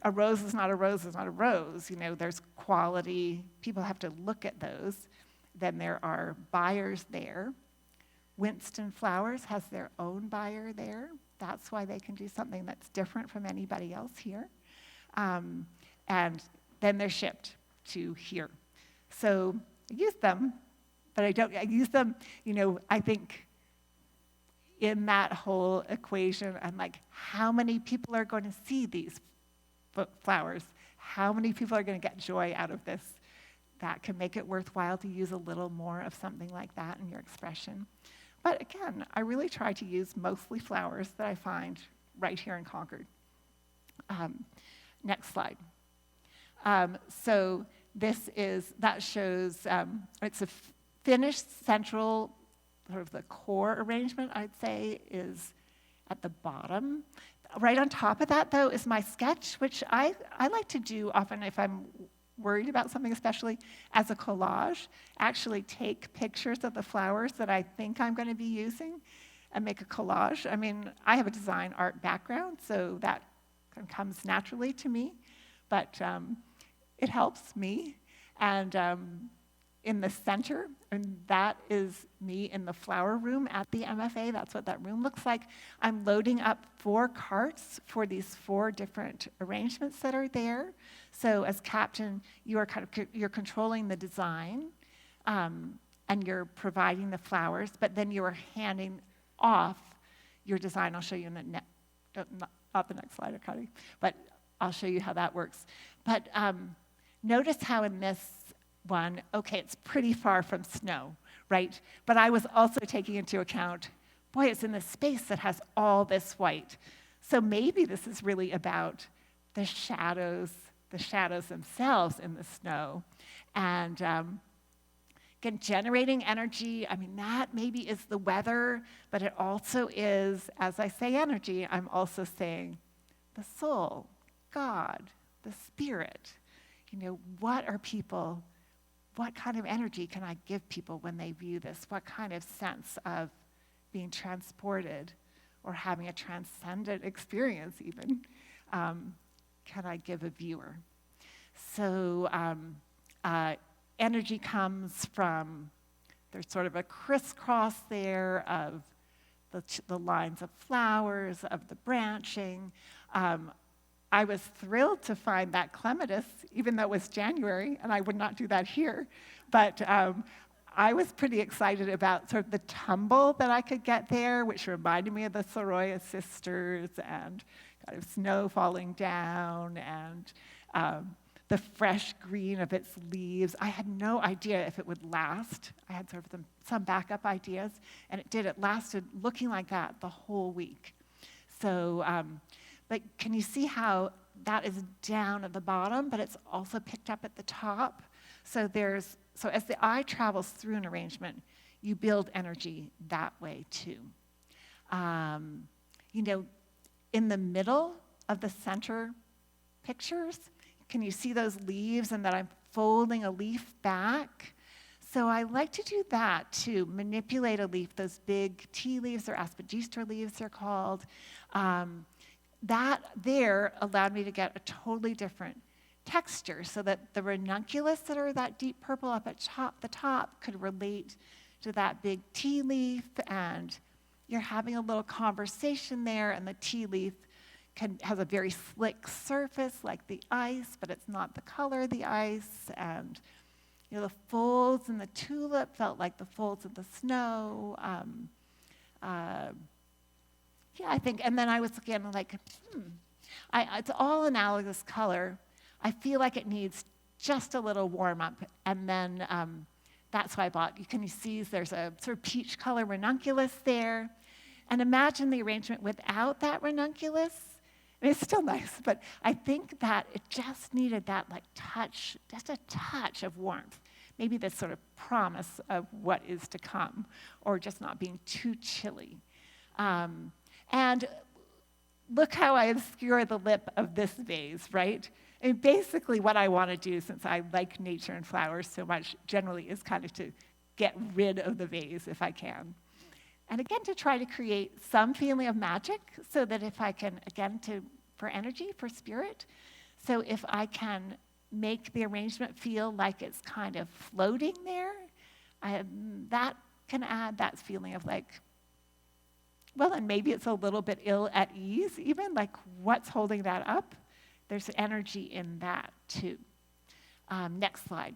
a rose is not a rose is not a rose. There's quality. People have to look at those. Then there are buyers there. Winston Flowers has their own buyer there. That's why they can do something that's different from anybody else here. And then they're shipped to here. So I use them, but I use them, I think in that whole equation, I'm like, how many people are going to see these flowers? How many people are going to get joy out of this? That can make it worthwhile to use a little more of something like that in your expression. But again, I really try to use mostly flowers that I find right here in Concord. Next slide. So that shows, it's a finished central sort of the core arrangement, I'd say, is at the bottom. Right on top of that, though, is my sketch, which I like to do often if I'm worried about something, especially as a collage. Actually take pictures of the flowers that I think I'm going to be using and make a collage. I mean, I have a design art background, so that comes naturally to me, but it helps me. And in the center, and that is me in the flower room at the MFA. That's what that room looks like. I'm loading up 4 carts for these 4 different arrangements that are there. So as captain, you are you're controlling the design, and you're providing the flowers, but then you are handing off your design. I'll show you in the not the next slide, Akari, but I'll show you how that works. But notice how in this one, okay, it's pretty far from snow, right? But I was also taking into account, boy, it's in this space that has all this white. So maybe this is really about the shadows themselves in the snow. And again, generating energy, I mean, that maybe is the weather, but it also is, as I say energy, I'm also saying the soul, God, the spirit. You know, what kind of energy can I give people when they view this? What kind of sense of being transported or having a transcendent experience even can I give a viewer? So energy comes from, there's sort of a crisscross there of the lines of flowers, of the branching. I was thrilled to find that clematis, even though it was January, and I would not do that here. But I was pretty excited about sort of the tumble that I could get there, which reminded me of the Soroya sisters and kind of snow falling down and the fresh green of its leaves. I had no idea if it would last. I had sort of some backup ideas, and it did. It lasted looking like that the whole week. So. But can you see how that is down at the bottom, but it's also picked up at the top? So as the eye travels through an arrangement, you build energy that way too. You know, in the middle of the center pictures, can you see those leaves and that I'm folding a leaf back? So I like to do that too, manipulate a leaf, those big tea leaves or aspergillus leaves they're called. That there allowed me to get a totally different texture so that the ranunculus that are that deep purple up at the top could relate to that big tea leaf, and you're having a little conversation there, and the tea leaf has a very slick surface like the ice, but it's not the color of the ice, and you know, the folds in the tulip felt like the folds of the snow. Yeah, I think, and then I was again like, it's all analogous color. I feel like it needs just a little warm up, and then that's why I bought. You can see there's a sort of peach color ranunculus there, and imagine the arrangement without that ranunculus. I mean, it's still nice, but I think that it just needed that like touch, just a touch of warmth. Maybe this sort of promise of what is to come, or just not being too chilly. And look how I obscure the lip of this vase, right? And basically what I want to do, since I like nature and flowers so much, generally is kind of to get rid of the vase if I can. And again, to try to create some feeling of magic so that if I can, again, for energy, for spirit, so if I can make the arrangement feel like it's kind of floating there, that can add that feeling of like, well, and maybe it's a little bit ill at ease even, like what's holding that up? There's energy in that too. Next slide.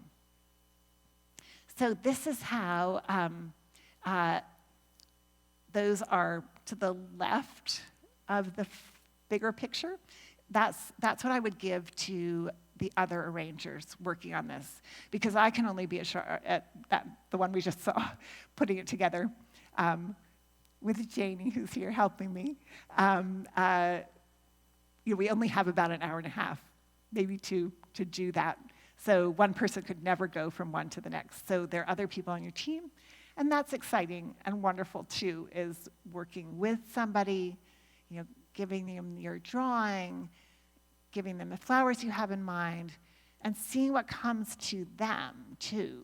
So this is how those are to the left of the bigger picture. That's what I would give to the other arrangers working on this, because I can only be at the one we just saw, putting it together. With Janie, who's here helping me, we only have about an hour and a half, maybe two, to do that. So one person could never go from one to the next. So there are other people on your team, And that's exciting and wonderful too, is working with somebody, giving them your drawing, giving them the flowers you have in mind, and seeing what comes to them too.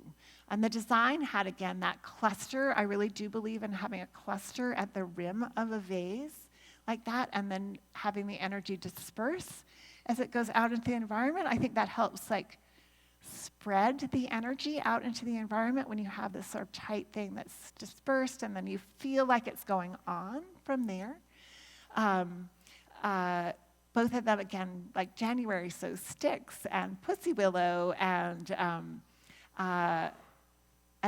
And the design had, again, that cluster. I really do believe in having a cluster at the rim of a vase like that, and then having the energy disperse as it goes out into the environment. I think that helps spread the energy out into the environment when you have this sort of tight thing that's dispersed, and then you feel like it's going on from there. Both of them, again, like January, so sticks and pussy willow, and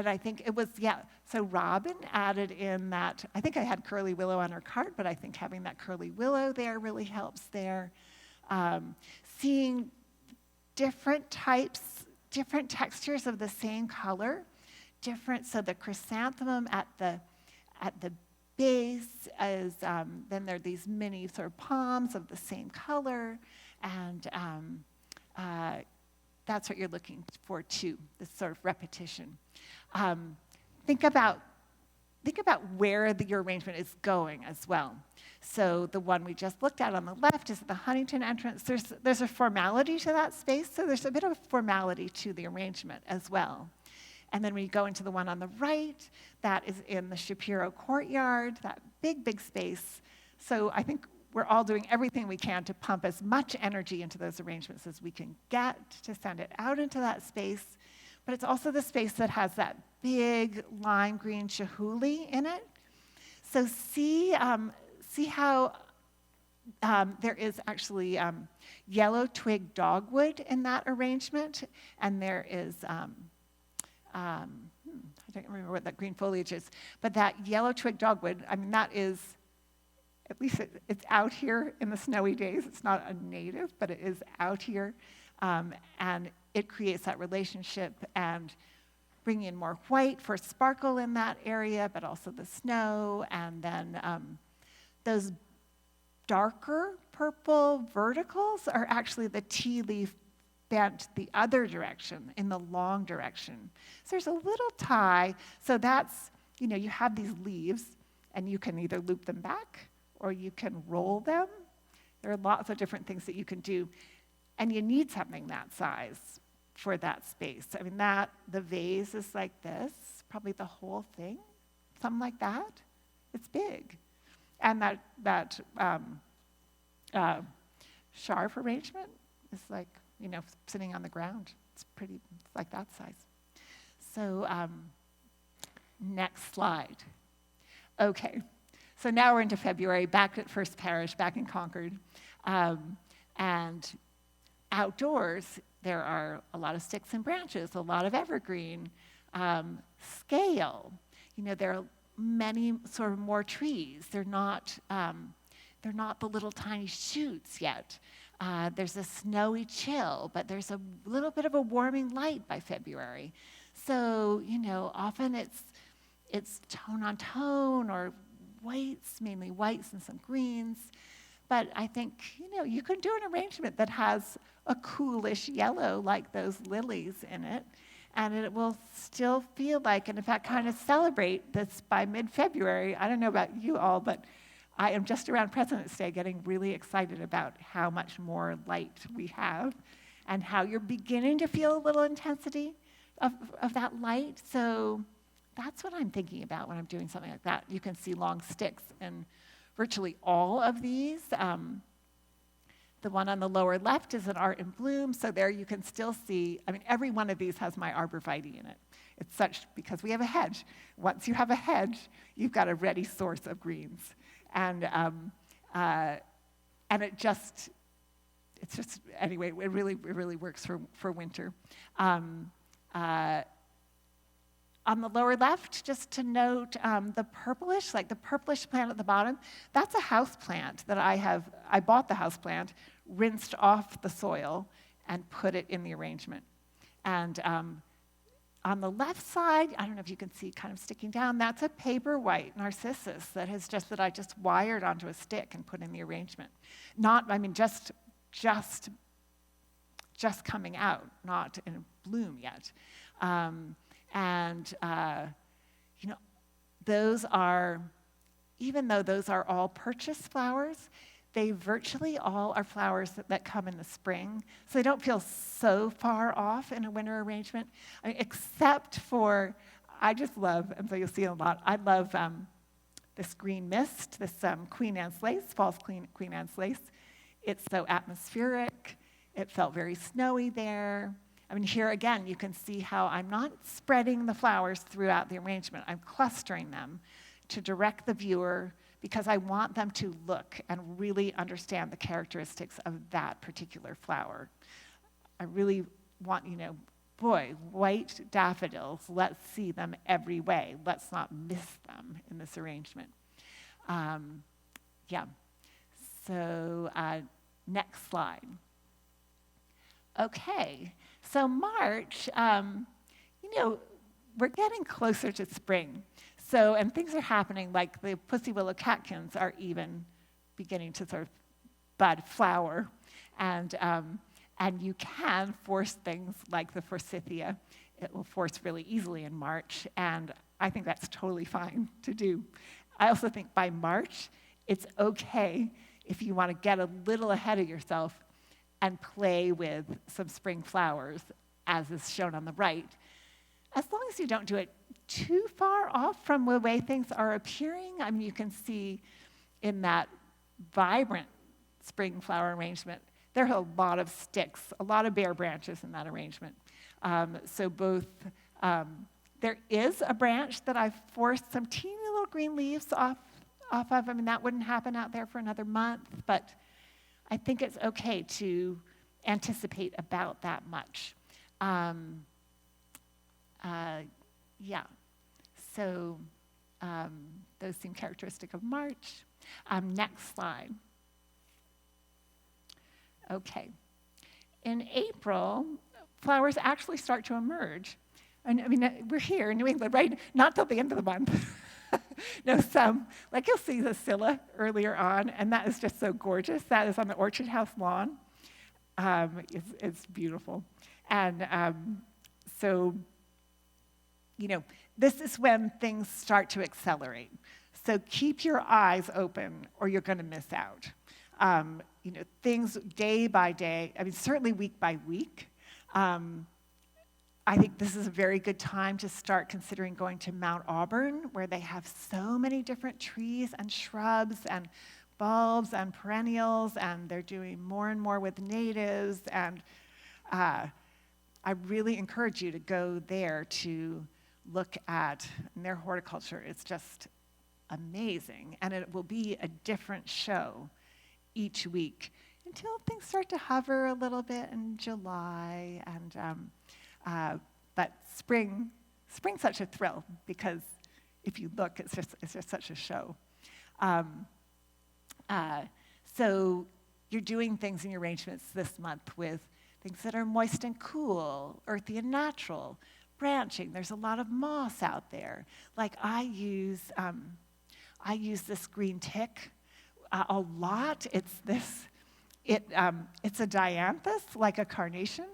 I think it was, so Robin added in that, I think I had curly willow on her card, but I think having that curly willow there really helps there. Seeing different types, different textures of the same color, so the chrysanthemum at the base is, then there are these mini sort of palms of the same color, and that's what you're looking for too, this sort of repetition. Think about where your arrangement is going as well. So the one we just looked at on the left is the Huntington entrance. There's a formality to that space, so there's a bit of a formality to the arrangement as well. And then when you go into the one on the right, that is in the Shapiro courtyard, that big, big space. So I think we're all doing everything we can to pump as much energy into those arrangements as we can get to send it out into that space. But it's also the space that has that big lime green chihuly in it. So see how there is actually yellow twig dogwood in that arrangement, and there is, I don't remember what that green foliage is, but that yellow twig dogwood, I mean, that is, at least it's out here in the snowy days. It's not a native, but it is out here, and it creates that relationship and bring in more white for sparkle in that area, but also the snow, and then those darker purple verticals are actually the tea leaf bent the other direction, in the long direction. So there's a little tie, so that's, you have these leaves, and you can either loop them back, or you can roll them. There are lots of different things that you can do, and you need something that size for that space. I mean, the vase is like this, probably the whole thing, something like that. It's big. And that scarf arrangement is like, sitting on the ground. It's like that size. So next slide. Okay, so now we're into February, back at First Parish, back in Concord. And outdoors, there are a lot of sticks and branches, a lot of evergreen, scale. There are many sort of more trees. They're not the little tiny shoots yet. There's a snowy chill, but there's a little bit of a warming light by February. So, often it's tone on tone, or whites, mainly whites and some greens. But I think, you can do an arrangement that has a coolish yellow like those lilies in it, and it will still feel like, and in fact, kind of celebrate this by mid-February. I don't know about you all, but I am just around President's Day getting really excited about how much more light we have, and how you're beginning to feel a little intensity of that light. So that's what I'm thinking about when I'm doing something like that. You can see long sticks in virtually all of these. The one on the lower left is an art in bloom, so there you can still see, every one of these has my arborvitae in it. It's such, because we have a hedge. Once you have a hedge, you've got a ready source of greens. And it's just, anyway, it really works for winter. On the lower left, just to note the purplish plant at the bottom, that's a house plant that I bought the house plant, rinsed off the soil, and put it in the arrangement. And on the left side, I don't know if you can see kind of sticking down, that's a paper white narcissus that I just wired onto a stick and put in the arrangement. Just coming out, not in bloom yet. those are, even though those are all purchase flowers, they virtually all are flowers that come in the spring. So they don't feel so far off in a winter arrangement, except for, I just love, and so you'll see a lot, I love this green mist, this Queen Anne's lace, false Queen Anne's lace. It's so atmospheric. It felt very snowy there. I mean, here again, you can see how I'm not spreading the flowers throughout the arrangement. I'm clustering them to direct the viewer because I want them to look and really understand the characteristics of that particular flower. I really want, boy, white daffodils, let's see them every way. Let's not miss them in this arrangement. Yeah. So next slide. Okay, so March, we're getting closer to spring. So, and things are happening, like the pussy willow catkins are even beginning to sort of bud, flower. And you can force things like the forsythia. It will force really easily in March, and I think that's totally fine to do. I also think by March, it's okay if you want to get a little ahead of yourself and play with some spring flowers, as is shown on the right, as long as you don't do it too far off from the way things are appearing. I mean, you can see in that vibrant spring flower arrangement, there are a lot of sticks, a lot of bare branches in that arrangement. So both, there is a branch that I've forced some teeny little green leaves off of. I mean, that wouldn't happen out there for another month, but I think it's okay to anticipate about that much. Yeah, so those seem characteristic of March. Next slide. Okay. In April, flowers actually start to emerge. And I mean, we're here in New England, right? Not till the end of the month. No, some, like you'll see the scilla earlier on, and that is just so gorgeous. That is on the Orchard House lawn. It's beautiful. And so, this is when things start to accelerate. So keep your eyes open or you're going to miss out. Things day by day, I mean, certainly week by week. I think this is a very good time to start considering going to Mount Auburn, where they have so many different trees and shrubs and bulbs and perennials, and they're doing more and more with natives. And I really encourage you to go there to look at, and their horticulture is just amazing. And it will be a different show each week until things start to hover a little bit in July. And but spring's such a thrill because if you look, it's just such a show. So you're doing things in your arrangements this month with things that are moist and cool, earthy and natural, branching. There's a lot of moss out there. Like I use this green tick a lot. It's a dianthus, like a carnation,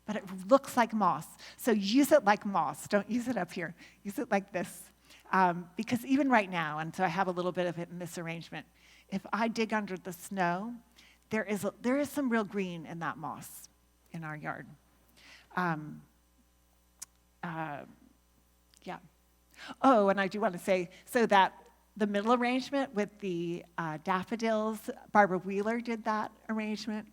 but it looks like moss. So use it like moss. Don't use it up here. Use it like this. Because even right now, and so I have a little bit of it in this arrangement, if I dig under the snow, there is some real green in that moss in our yard. Yeah. Oh, and I do want to say, so that the middle arrangement with the daffodils, Barbara Wheeler did that arrangement.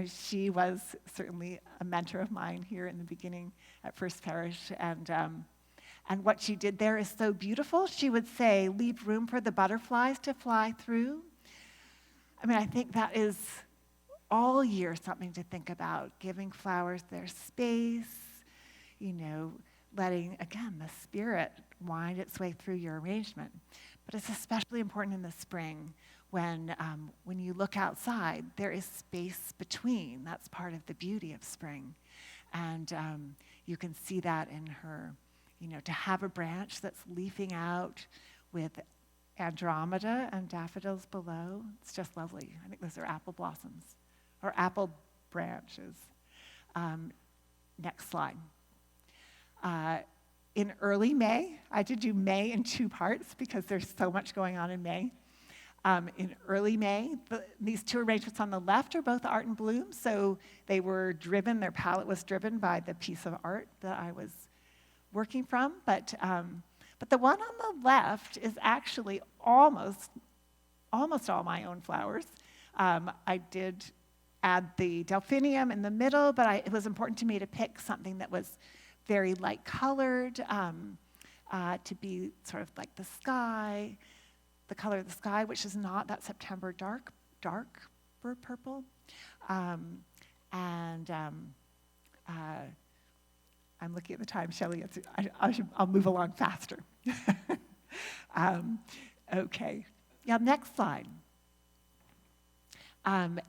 She was certainly a mentor of mine here in the beginning at First Parish. And what she did there is so beautiful. She would say, leave room for the butterflies to fly through. I mean, I think that is all year something to think about, giving flowers their space, letting, again, the spirit wind its way through your arrangement. But it's especially important in the spring when you look outside, there is space between. That's part of the beauty of spring. And you can see that in her, to have a branch that's leafing out with andromeda and daffodils below. It's just lovely. I think those are apple blossoms or apple branches. Next slide. in early May. I did do May in 2 parts because there's so much going on in May. In early May, these 2 arrangements on the left are both art in bloom, so they were driven, their palette was driven by the piece of art that I was working from, but the one on the left is actually almost all my own flowers. I did add the delphinium in the middle, but it was important to me to pick something that was very light colored, to be sort of like the sky, the color of the sky, which is not that September darker purple. I'm looking at the time, Shelley. I'll move along faster. Okay. Yeah, next slide. And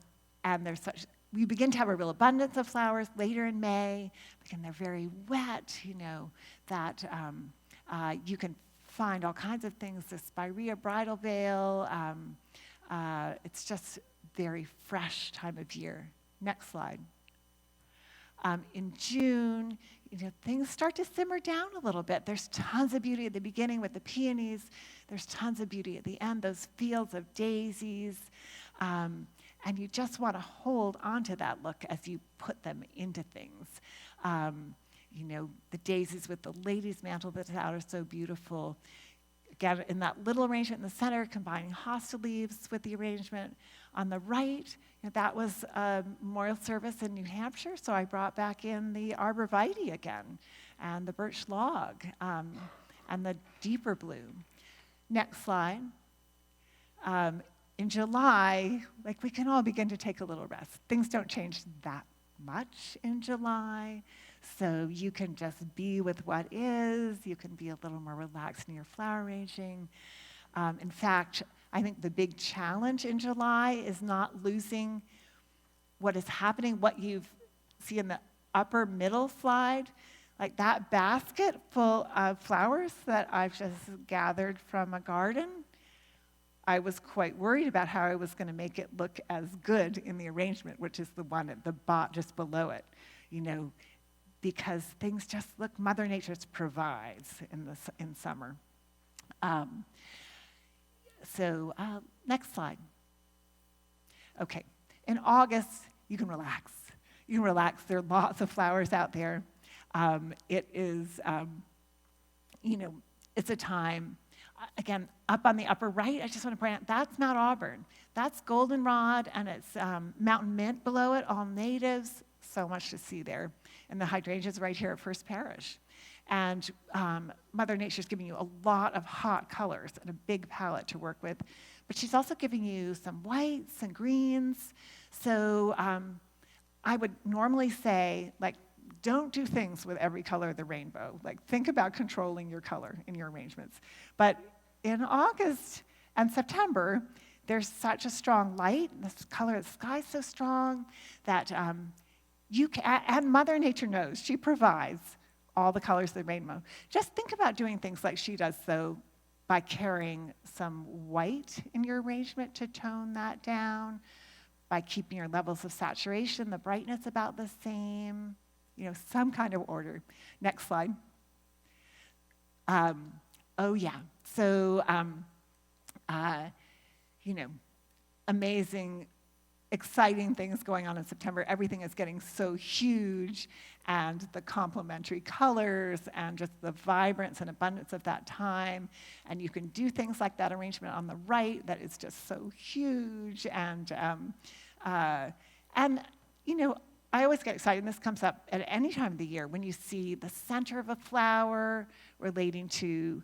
we begin to have a real abundance of flowers later in May. Again, they're very wet, that you can find all kinds of things, the spirea bridal veil. It's just very fresh time of year. Next slide. In June, things start to simmer down a little bit. There's tons of beauty at the beginning with the peonies. There's tons of beauty at the end, those fields of daisies. And you just want to hold onto that look as you put them into things. The daisies with the lady's mantle that's out are so beautiful. Again, in that little arrangement in the center, combining hosta leaves with the arrangement. On the right, that was a memorial service in New Hampshire, so I brought back in the arborvitae again, and the birch log, and the deeper blue. Next slide. In July, we can all begin to take a little rest. Things don't change that much in July, so you can just be with what is. You can be a little more relaxed in your flower arranging. In fact, I think the big challenge in July is not losing what is happening, what you see in the upper middle slide, like that basket full of flowers that I've just gathered from a garden. I was quite worried about how I was going to make it look as good in the arrangement, which is the one at the bottom, just below it, because things just look, Mother Nature provides in summer. Next slide. Okay, in August, you can relax. You can relax. There are lots of flowers out there. It is, it's a time. Again, up on the upper right, I just want to point out, that's Mount Auburn. That's goldenrod, and it's mountain mint below it, all natives. So much to see there. And the hydrangeas right here at First Parish. And Mother Nature's giving you a lot of hot colors and a big palette to work with. But she's also giving you some whites and greens. So I would normally say, don't do things with every color of the rainbow. Think about controlling your color in your arrangements. But in August and September, there's such a strong light, and the color of the sky is so strong that and Mother Nature knows. She provides all the colors of the rainbow. Just think about doing things like she does, though, by carrying some white in your arrangement to tone that down, by keeping your levels of saturation, the brightness about the same, some kind of order. Next slide. So, amazing, exciting things going on in September. Everything is getting so huge, and the complementary colors and just the vibrance and abundance of that time. And you can do things like that arrangement on the right that is just so huge. And I always get excited, and this comes up at any time of the year, when you see the center of a flower relating to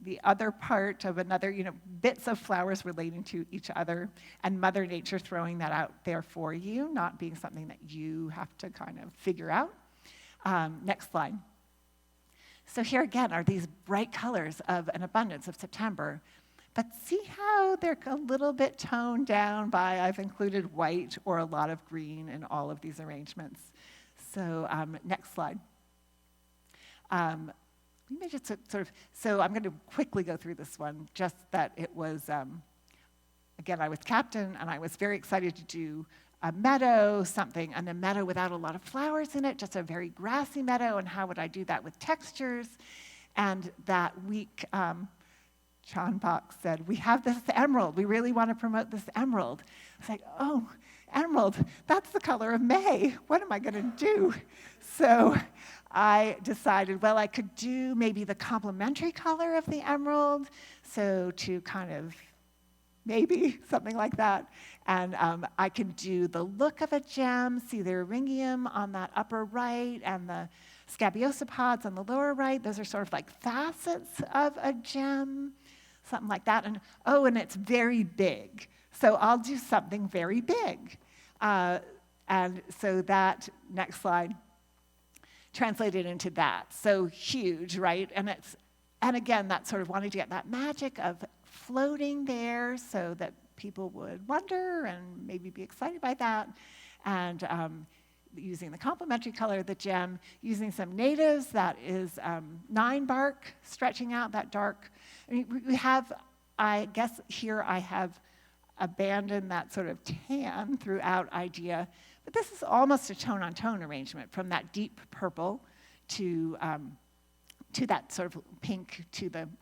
the other part of another, bits of flowers relating to each other, and Mother Nature throwing that out there for you, not being something that you have to kind of figure out. Next slide. So here again are these bright colors of an abundance of September. But see how they're a little bit toned down by I've included white or a lot of green in all of these arrangements. So next slide. So I'm going to quickly go through this one, just that it was, again, I was captain, and I was very excited to do a meadow, something, and a meadow without a lot of flowers in it, just a very grassy meadow, and how would I do that with textures? And that week, John Bach said, we have this emerald. We really want to promote this emerald. I was like, oh, emerald, that's the color of May. What am I going to do? So I decided, well, I could do maybe the complementary color of the emerald, so to kind of maybe something like that. And I could do the look of a gem, see the eringium on that upper right and the scabiosipods on the lower right. Those are sort of like facets of a gem, something like that. And oh, and it's very big. So I'll do something very big. And so that, next slide, translated into that. So huge, right? And again, that sort of wanting to get that magic of floating there so that people would wonder and maybe be excited by that. And using the complementary color of the gem, using some natives, that is 9 bark, stretching out that dark. I mean, we have, I guess here I have abandoned that sort of tan throughout idea, but this is almost a tone-on-tone arrangement from that deep purple to that sort of pink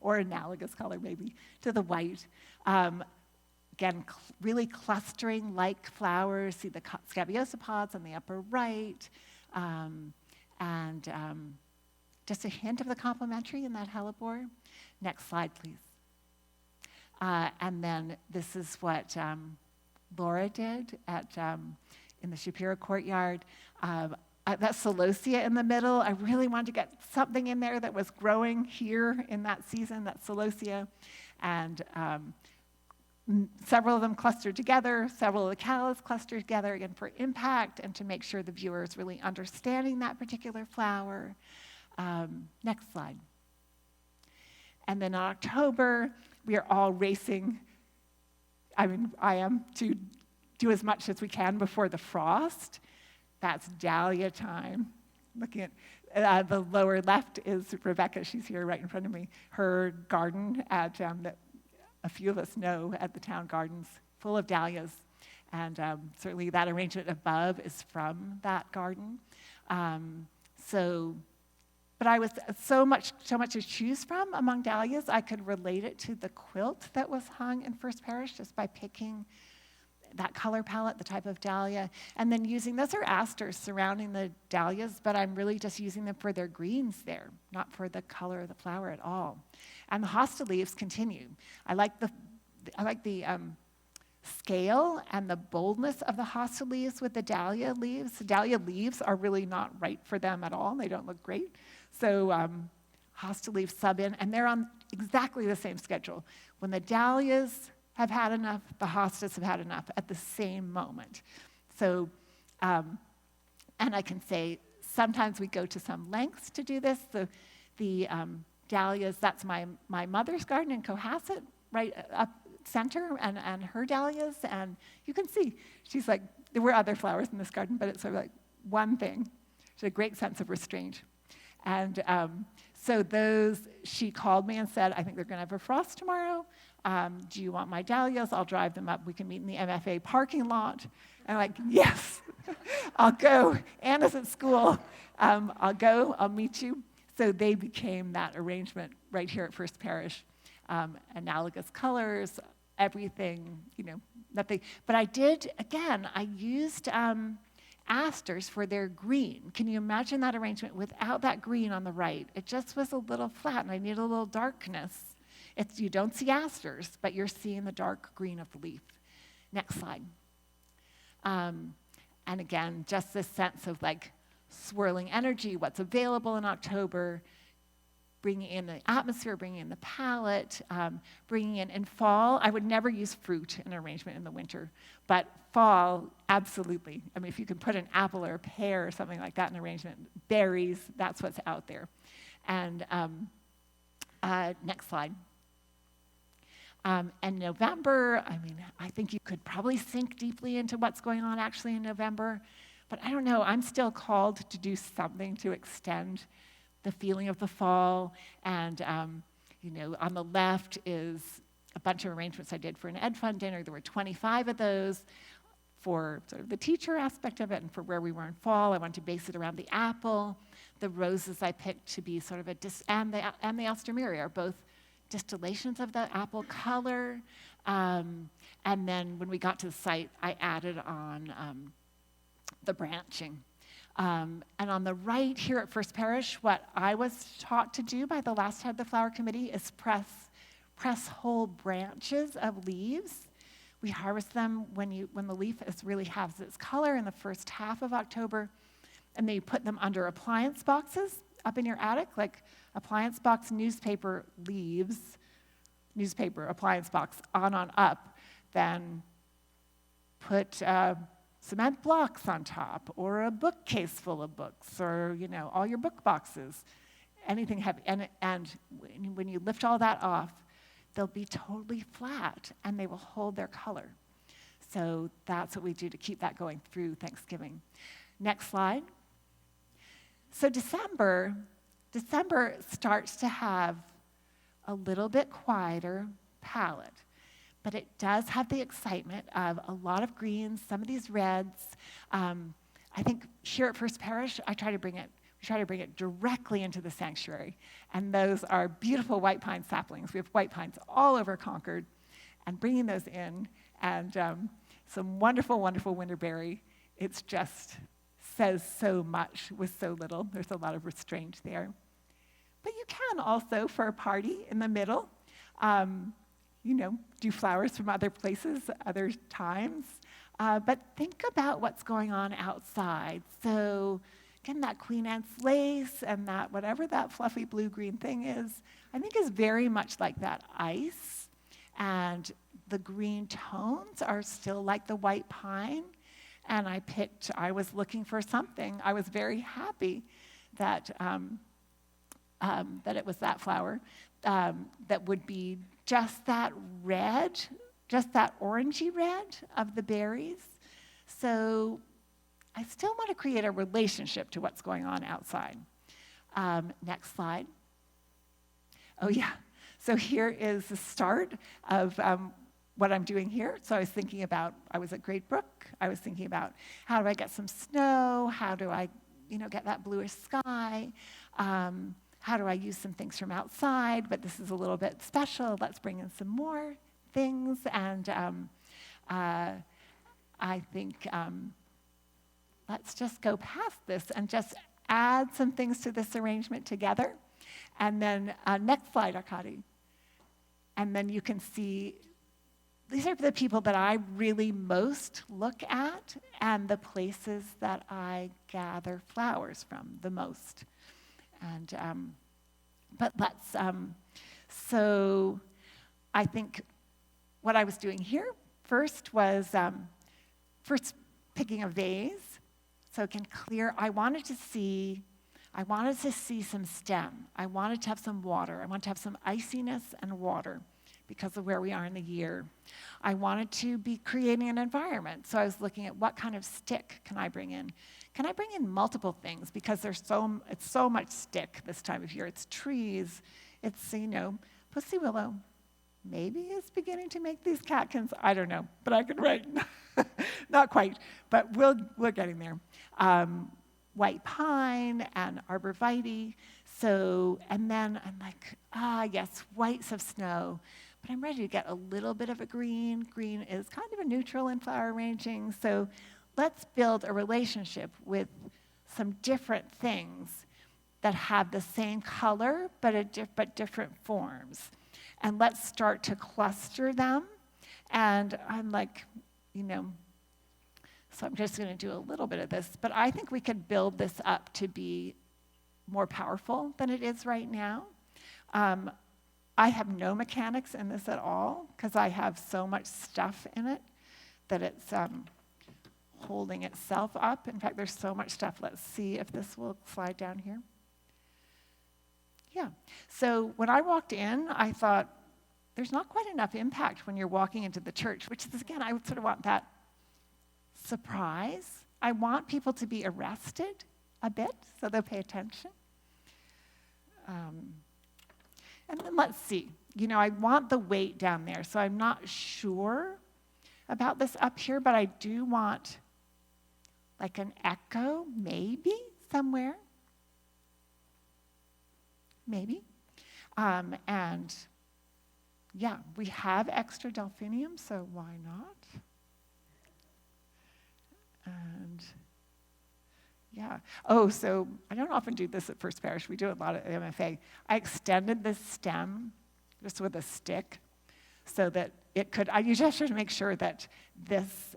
or analogous color maybe, to the white. Again, really clustering like flowers. See the scabiosipods on the upper right, and just a hint of the complementary in that hellebore. Next slide, please. And then this is what Laura did in the Shapiro Courtyard. That celosia in the middle, I really wanted to get something in there that was growing here in that season, that celosia. And several of them clustered together, several of the callas clustered together, again, for impact and to make sure the viewer is really understanding that particular flower. Next slide. And then in October, we are all racing. I mean, I am, to do as much as we can before the frost. That's dahlia time. Looking at the lower left is Rebecca. She's here right in front of me. Her garden at that a few of us know at the town gardens, full of dahlias. And certainly that arrangement above is from that garden. But I was so much to choose from among dahlias, I could relate it to the quilt that was hung in First Parish just by picking that color palette, the type of dahlia, and then using, those are asters surrounding the dahlias, but I'm really just using them for their greens there, not for the color of the flower at all. And the hosta leaves continue. I like the scale and the boldness of the hosta leaves with the dahlia leaves. The dahlia leaves are really not right for them at all. They don't look great. So hosta leaves sub in, and they're on exactly the same schedule. When the dahlias have had enough, the hostas have had enough at the same moment. So, and I can say sometimes we go to some lengths to do this. The dahlias, that's my mother's garden in Cohasset, right up center, and her dahlias, and you can see, she's like, there were other flowers in this garden, but it's sort of like one thing. She had a great sense of restraint. And so those, she called me and said, I think they're going to have a frost tomorrow. Do you want my dahlias? I'll drive them up. We can meet in the MFA parking lot. And I'm like, yes, I'll go. Anna's at school. I'll go. I'll meet you. So they became that arrangement right here at First Parish. Analogous colors, everything, nothing. But I did, again, I used asters for their green. Can you imagine that arrangement without that green on the right? It just was a little flat, and I needed a little darkness. You don't see asters, but you're seeing the dark green of the leaf. Next slide. And again, just this sense of like swirling energy, what's available in October, bringing in the atmosphere, bringing in the palette, bringing in fall. I would never use fruit in arrangement in the winter, but fall, absolutely. I mean, if you can put an apple or a pear or something like that in arrangement, berries, that's what's out there. And next slide. And November, I mean, I think you could probably sink deeply into what's going on actually in November, but I don't know, I'm still called to do something to extend the feeling of the fall. And, on the left is a bunch of arrangements I did for an Ed Fund dinner. There were 25 of those. for sort of the teacher aspect of it and for where we were in fall. I wanted to base it around the apple. The roses I picked to be sort of and the Alstroemeria are both distillations of the apple color. And then when we got to the site, I added on the branching. And on the right here at First Parish, what I was taught to do by the last head of the flower committee is press whole branches of leaves. We harvest them when the leaf really has its color in the first half of October, and then you put them under appliance boxes up in your attic, like appliance box, newspaper, leaves, newspaper, appliance box, on up. Then put cement blocks on top, or a bookcase full of books, or all your book boxes, anything heavy. And when you lift all that off, they'll be totally flat, and they will hold their color. So that's what we do to keep that going through Thanksgiving. Next slide. So December starts to have a little bit quieter palette, but it does have the excitement of a lot of greens, some of these reds. I think here at First Parish, we try to bring it directly into the sanctuary, and those are beautiful white pine saplings. We have white pines all over Concord, and bringing those in, and some wonderful, wonderful winterberry. It's just says so much with so little. There's a lot of restraint there. But you can also, for a party in the middle, do flowers from other places, other times. But think about what's going on outside. So again, that Queen Anne's lace and that whatever that fluffy blue-green thing is, I think is very much like that ice. And the green tones are still like the white pine. And I was looking for something. I was very happy that it was that flower that would be just that red, just that orangey red of the berries. So I still want to create a relationship to what's going on outside. Next slide. Oh yeah, so here is the start of what I'm doing here. So I was at Great Brook. I was thinking about how do I get some snow? How do I, get that bluish sky? How do I use some things from outside? But this is a little bit special. Let's bring in some more things. And I think let's just go past this and just add some things to this arrangement together. And then next slide, Arkady. And then you can see these are the people that I really most look at and the places that I gather flowers from the most. And so I think what I was doing here first was first picking a vase, so it can clear. I wanted to see some stem. I wanted to have some water. I wanted to have some iciness and water because of where we are in the year. I wanted to be creating an environment. So I was looking at what kind of stick can I bring in. Can I bring in multiple things? Because it's so much stick this time of year. It's trees. It's, pussy willow. Maybe it's beginning to make these catkins. I don't know, but I could write. Not quite, but we're getting there. White pine and arborvitae. So, and then I'm like, yes, whites of snow. But I'm ready to get a little bit of a green. Green is kind of a neutral in flower arranging. So let's build a relationship with some different things that have the same color but different forms. And let's start to cluster them. And I'm like, so I'm just going to do a little bit of this. But I think we could build this up to be more powerful than it is right now. I have no mechanics in this at all because I have so much stuff in it that it's holding itself up. In fact, there's so much stuff. Let's see if this will slide down here. Yeah. So when I walked in, I thought, there's not quite enough impact when you're walking into the church, which is, again, I would sort of want that surprise. I want people to be arrested a bit so they'll pay attention. And then let's see. I want the weight down there, so I'm not sure about this up here, but I do want like an echo, maybe, somewhere. Maybe. And yeah, we have extra delphinium, so why not? And yeah. Oh, so I don't often do this at First Parish. We do a lot at MFA. I extended this stem just with a stick so that it could, you just have to make sure that this,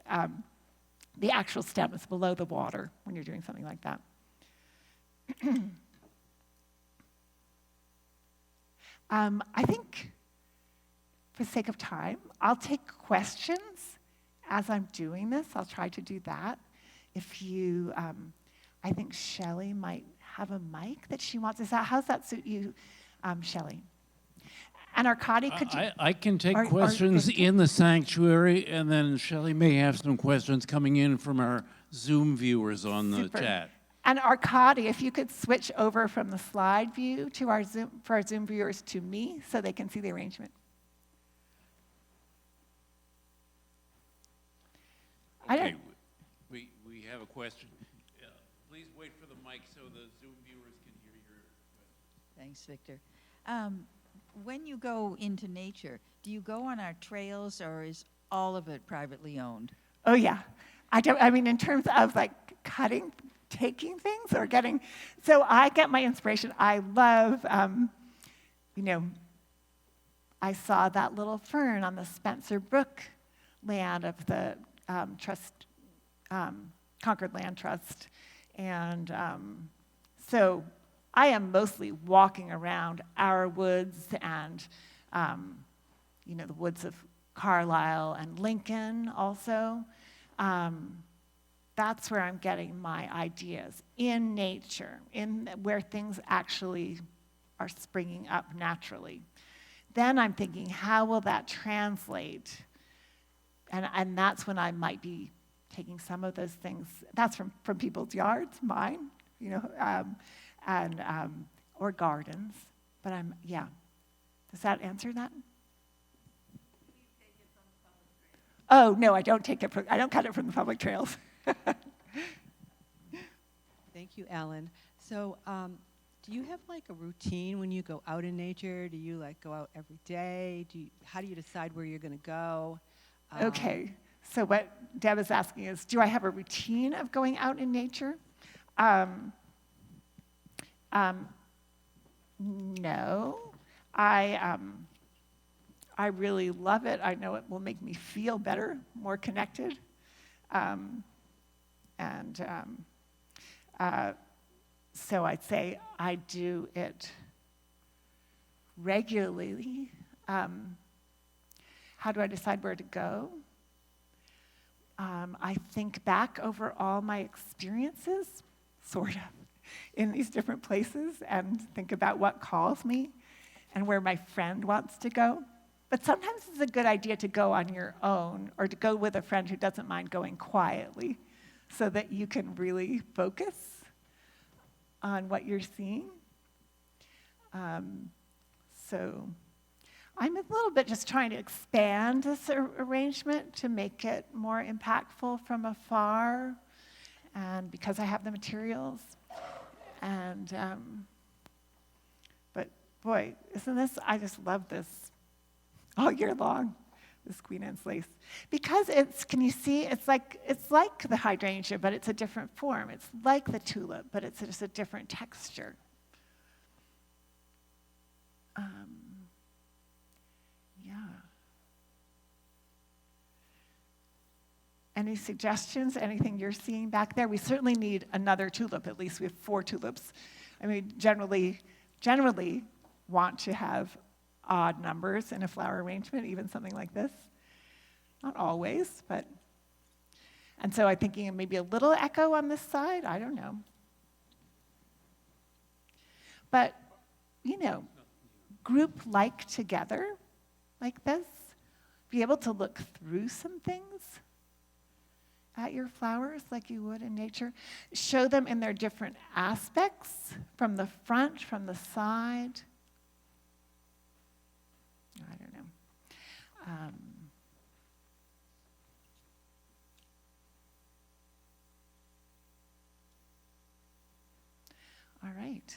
the actual stem is below the water when you're doing something like that. I think, for the sake of time, I'll take questions as I'm doing this. I'll try to do that. If you, I think Shelley might have a mic that she wants. How's that suit you, Shelley? And Arkady, could you? I can take questions in the sanctuary, and then Shelley may have some questions coming in from our Zoom viewers on the chat. And Arkady, if you could switch over from the slide view to our Zoom, for our Zoom viewers to me so they can see the arrangement. Okay, we have a question. Please wait for the mic so the Zoom viewers can hear your question. Thanks, Victor. When you go into nature, do you go on our trails, or is all of it privately owned? Oh yeah, I mean in terms of like taking things or getting, so I get my inspiration. I love, I saw that little fern on the Spencer Brook land of the Concord Land Trust. And so I am mostly walking around our woods and, the woods of Carlisle and Lincoln also. That's where I'm getting my ideas, in nature, in where things actually are springing up naturally. Then I'm thinking, how will that translate? And that's when I might be taking some of those things. That's from people's yards, mine, or gardens. But Does that answer that? Oh no, I don't take it. I don't cut it from the public trails. Thank you, Ellen. So, do you have like a routine when you go out in nature? Do you like go out every day? How do you decide where you're going to go? Okay, so what Deb is asking is, do I have a routine of going out in nature? No, I really love it. I know it will make me feel better, more connected. So I'd say I do it regularly. How do I decide where to go? I think back over all my experiences, sort of, in these different places and think about what calls me and where my friend wants to go. But sometimes it's a good idea to go on your own or to go with a friend who doesn't mind going quietly so that you can really focus on what you're seeing. So I'm a little bit just trying to expand this arrangement to make it more impactful from afar, and because I have the materials. And but boy, isn't this? I just love this all year long. This Queen Anne's lace, because it's. Can you see? It's like the hydrangea, but it's a different form. It's like the tulip, but it's just a different texture. Yeah. Any suggestions? Anything you're seeing back there? We certainly need another tulip. At least we have 4 tulips. I mean, generally want to have odd numbers in a flower arrangement, even something like this. Not always, but. And so I'm thinking maybe a little echo on this side. I don't know. But, group like together like this, be able to look through some things at your flowers like you would in nature. Show them in their different aspects, from the front, from the side. I don't know. All right.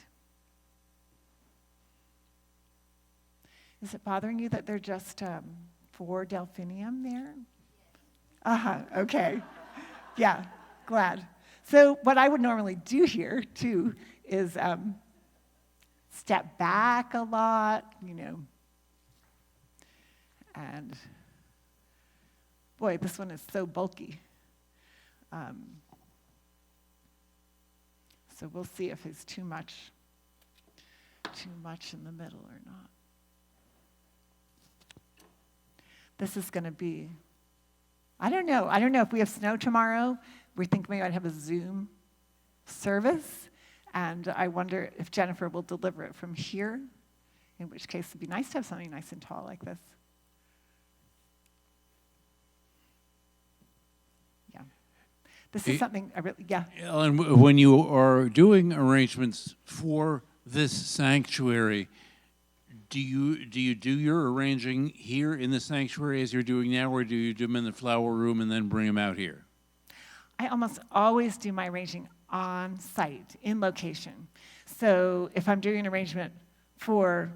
Is it bothering you that they're just 4 delphinium there? Uh-huh, okay. Yeah, glad. So what I would normally do here, too, is step back a lot, and boy, this one is so bulky. So we'll see if it's too much in the middle or not. This is going to be, I don't know if we have snow tomorrow. We think we might have a Zoom service, and I wonder if Jennifer will deliver it from here, in which case it'd be nice to have something nice and tall like this. Yeah. This is something I really, yeah. Ellen, when you are doing arrangements for this sanctuary, do you do your arranging here in the sanctuary as you're doing now, or do you do them in the flower room and then bring them out here? I almost always do my arranging on site, in location. So if I'm doing an arrangement for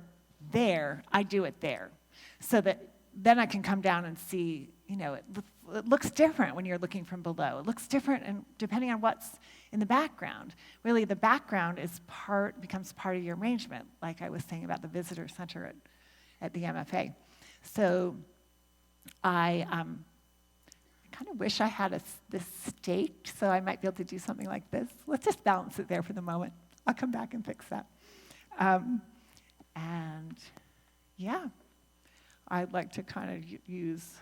there, I do it there. So that then I can come down and see, it looks different when you're looking from below. It looks different and depending on what's in the background. Really, the background becomes part of your arrangement, like I was saying about the visitor center at the MFA. So I kind of wish I had this staked, so I might be able to do something like this. Let's just balance it there for the moment. I'll come back and fix that. And yeah, I'd like to kind of use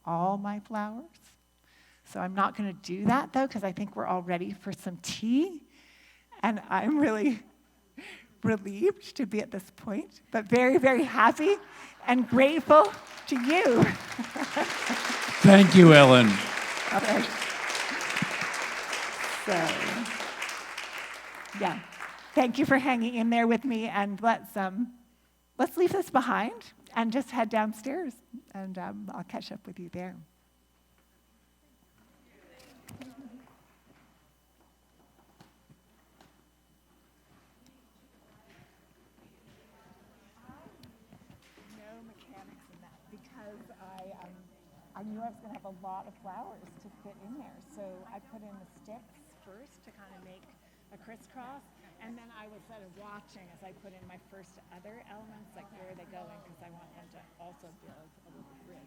all my flowers. So I'm not going to do that, though, because I think we're all ready for some tea. And I'm really relieved to be at this point, but very, very happy and grateful to you. Thank you, Ellen. All right. So, yeah, thank you for hanging in there with me, and let's leave this behind and just head downstairs, and I'll catch up with you there. No mechanics in that because I knew I was going to have a lot of flowers to fit in there, so I put in the sticks first to kind of make a crisscross, and then I was sort of watching as I put in my first other elements, like where are they going, because I want them to also build a little grid.